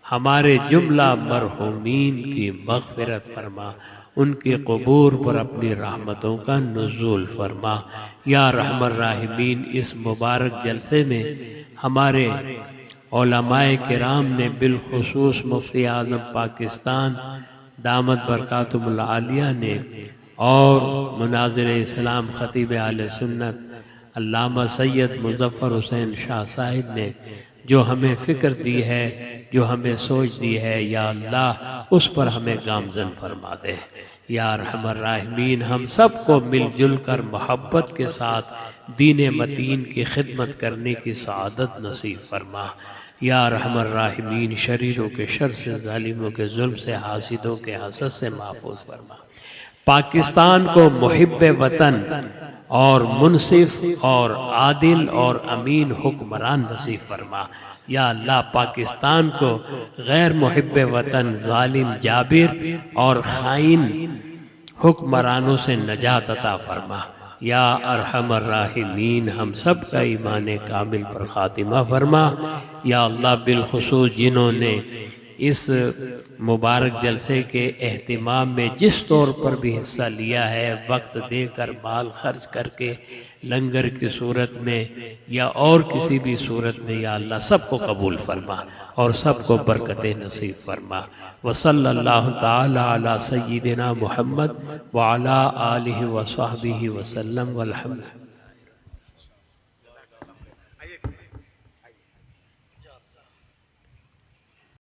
हमारे जुमला मरहूमीन की मग़फ़िरत फरमा, उनके क़ुबूर पर अपनी रहमतों का नुज़ूल फरमा। या रहमान राहिमीन इस मुबारक जलसे में हमारे उलमाए किराम ने बिलखुसूस मुफ्ती आज़म पाकिस्तान दामद बरकातुहुल आलिया ने और मुनाज़िर इस्लाम ख़तीब आले सुन्नत अल्लामा सैयद मुज़फ़्फ़र हुसैन शाह साहिब ने जो हमें फ़िक्र दी है, जो हमें सोच दी है, या अल्लाह उस पर हमें गामज़न फरमा दे। या रहमान राहिमीन हम सब को मिलजुल कर मोहब्बत के साथ दीन मतीन की खिदमत करने की सआदत नसीब फरमा। या रहमान राहिमीन शरीरों के शर से, जालिमों के जुल्म से, हासिदों के हसद से महफूज फरमा। पाकिस्तान को मुहिब्बे वतन और मुनसिफ और आदिल और अमीन हुक्मरान नसीब फरमा। या अल्लाह पाकिस्तान को गैर मुहिब्बे वतन, जालिम, जाबिर और खाइन हुक्मरानों से नजात अता फरमा। या अरहमर राहिमीन हम सब का ईमान कामिल पर खातिमा फरमा। या अल्लाह बिलखुसूस जिन्होंने इस मुबारक जलसे के एहतिमाम में जिस तौर पर भी हिस्सा लिया है, वक्त देकर, माल खर्च करके, लंगर की सूरत में या और किसी भी सूरत में, या अल्लाह सबको कबूल फरमा और सबको बरकतें नसीब फरमा। वसल्लल्लाहु ताला अला सय्यिदिना मुहम्मद व अला आलिहि व सहबिहि वसल्लम वल्हम्दुलिल्लाह।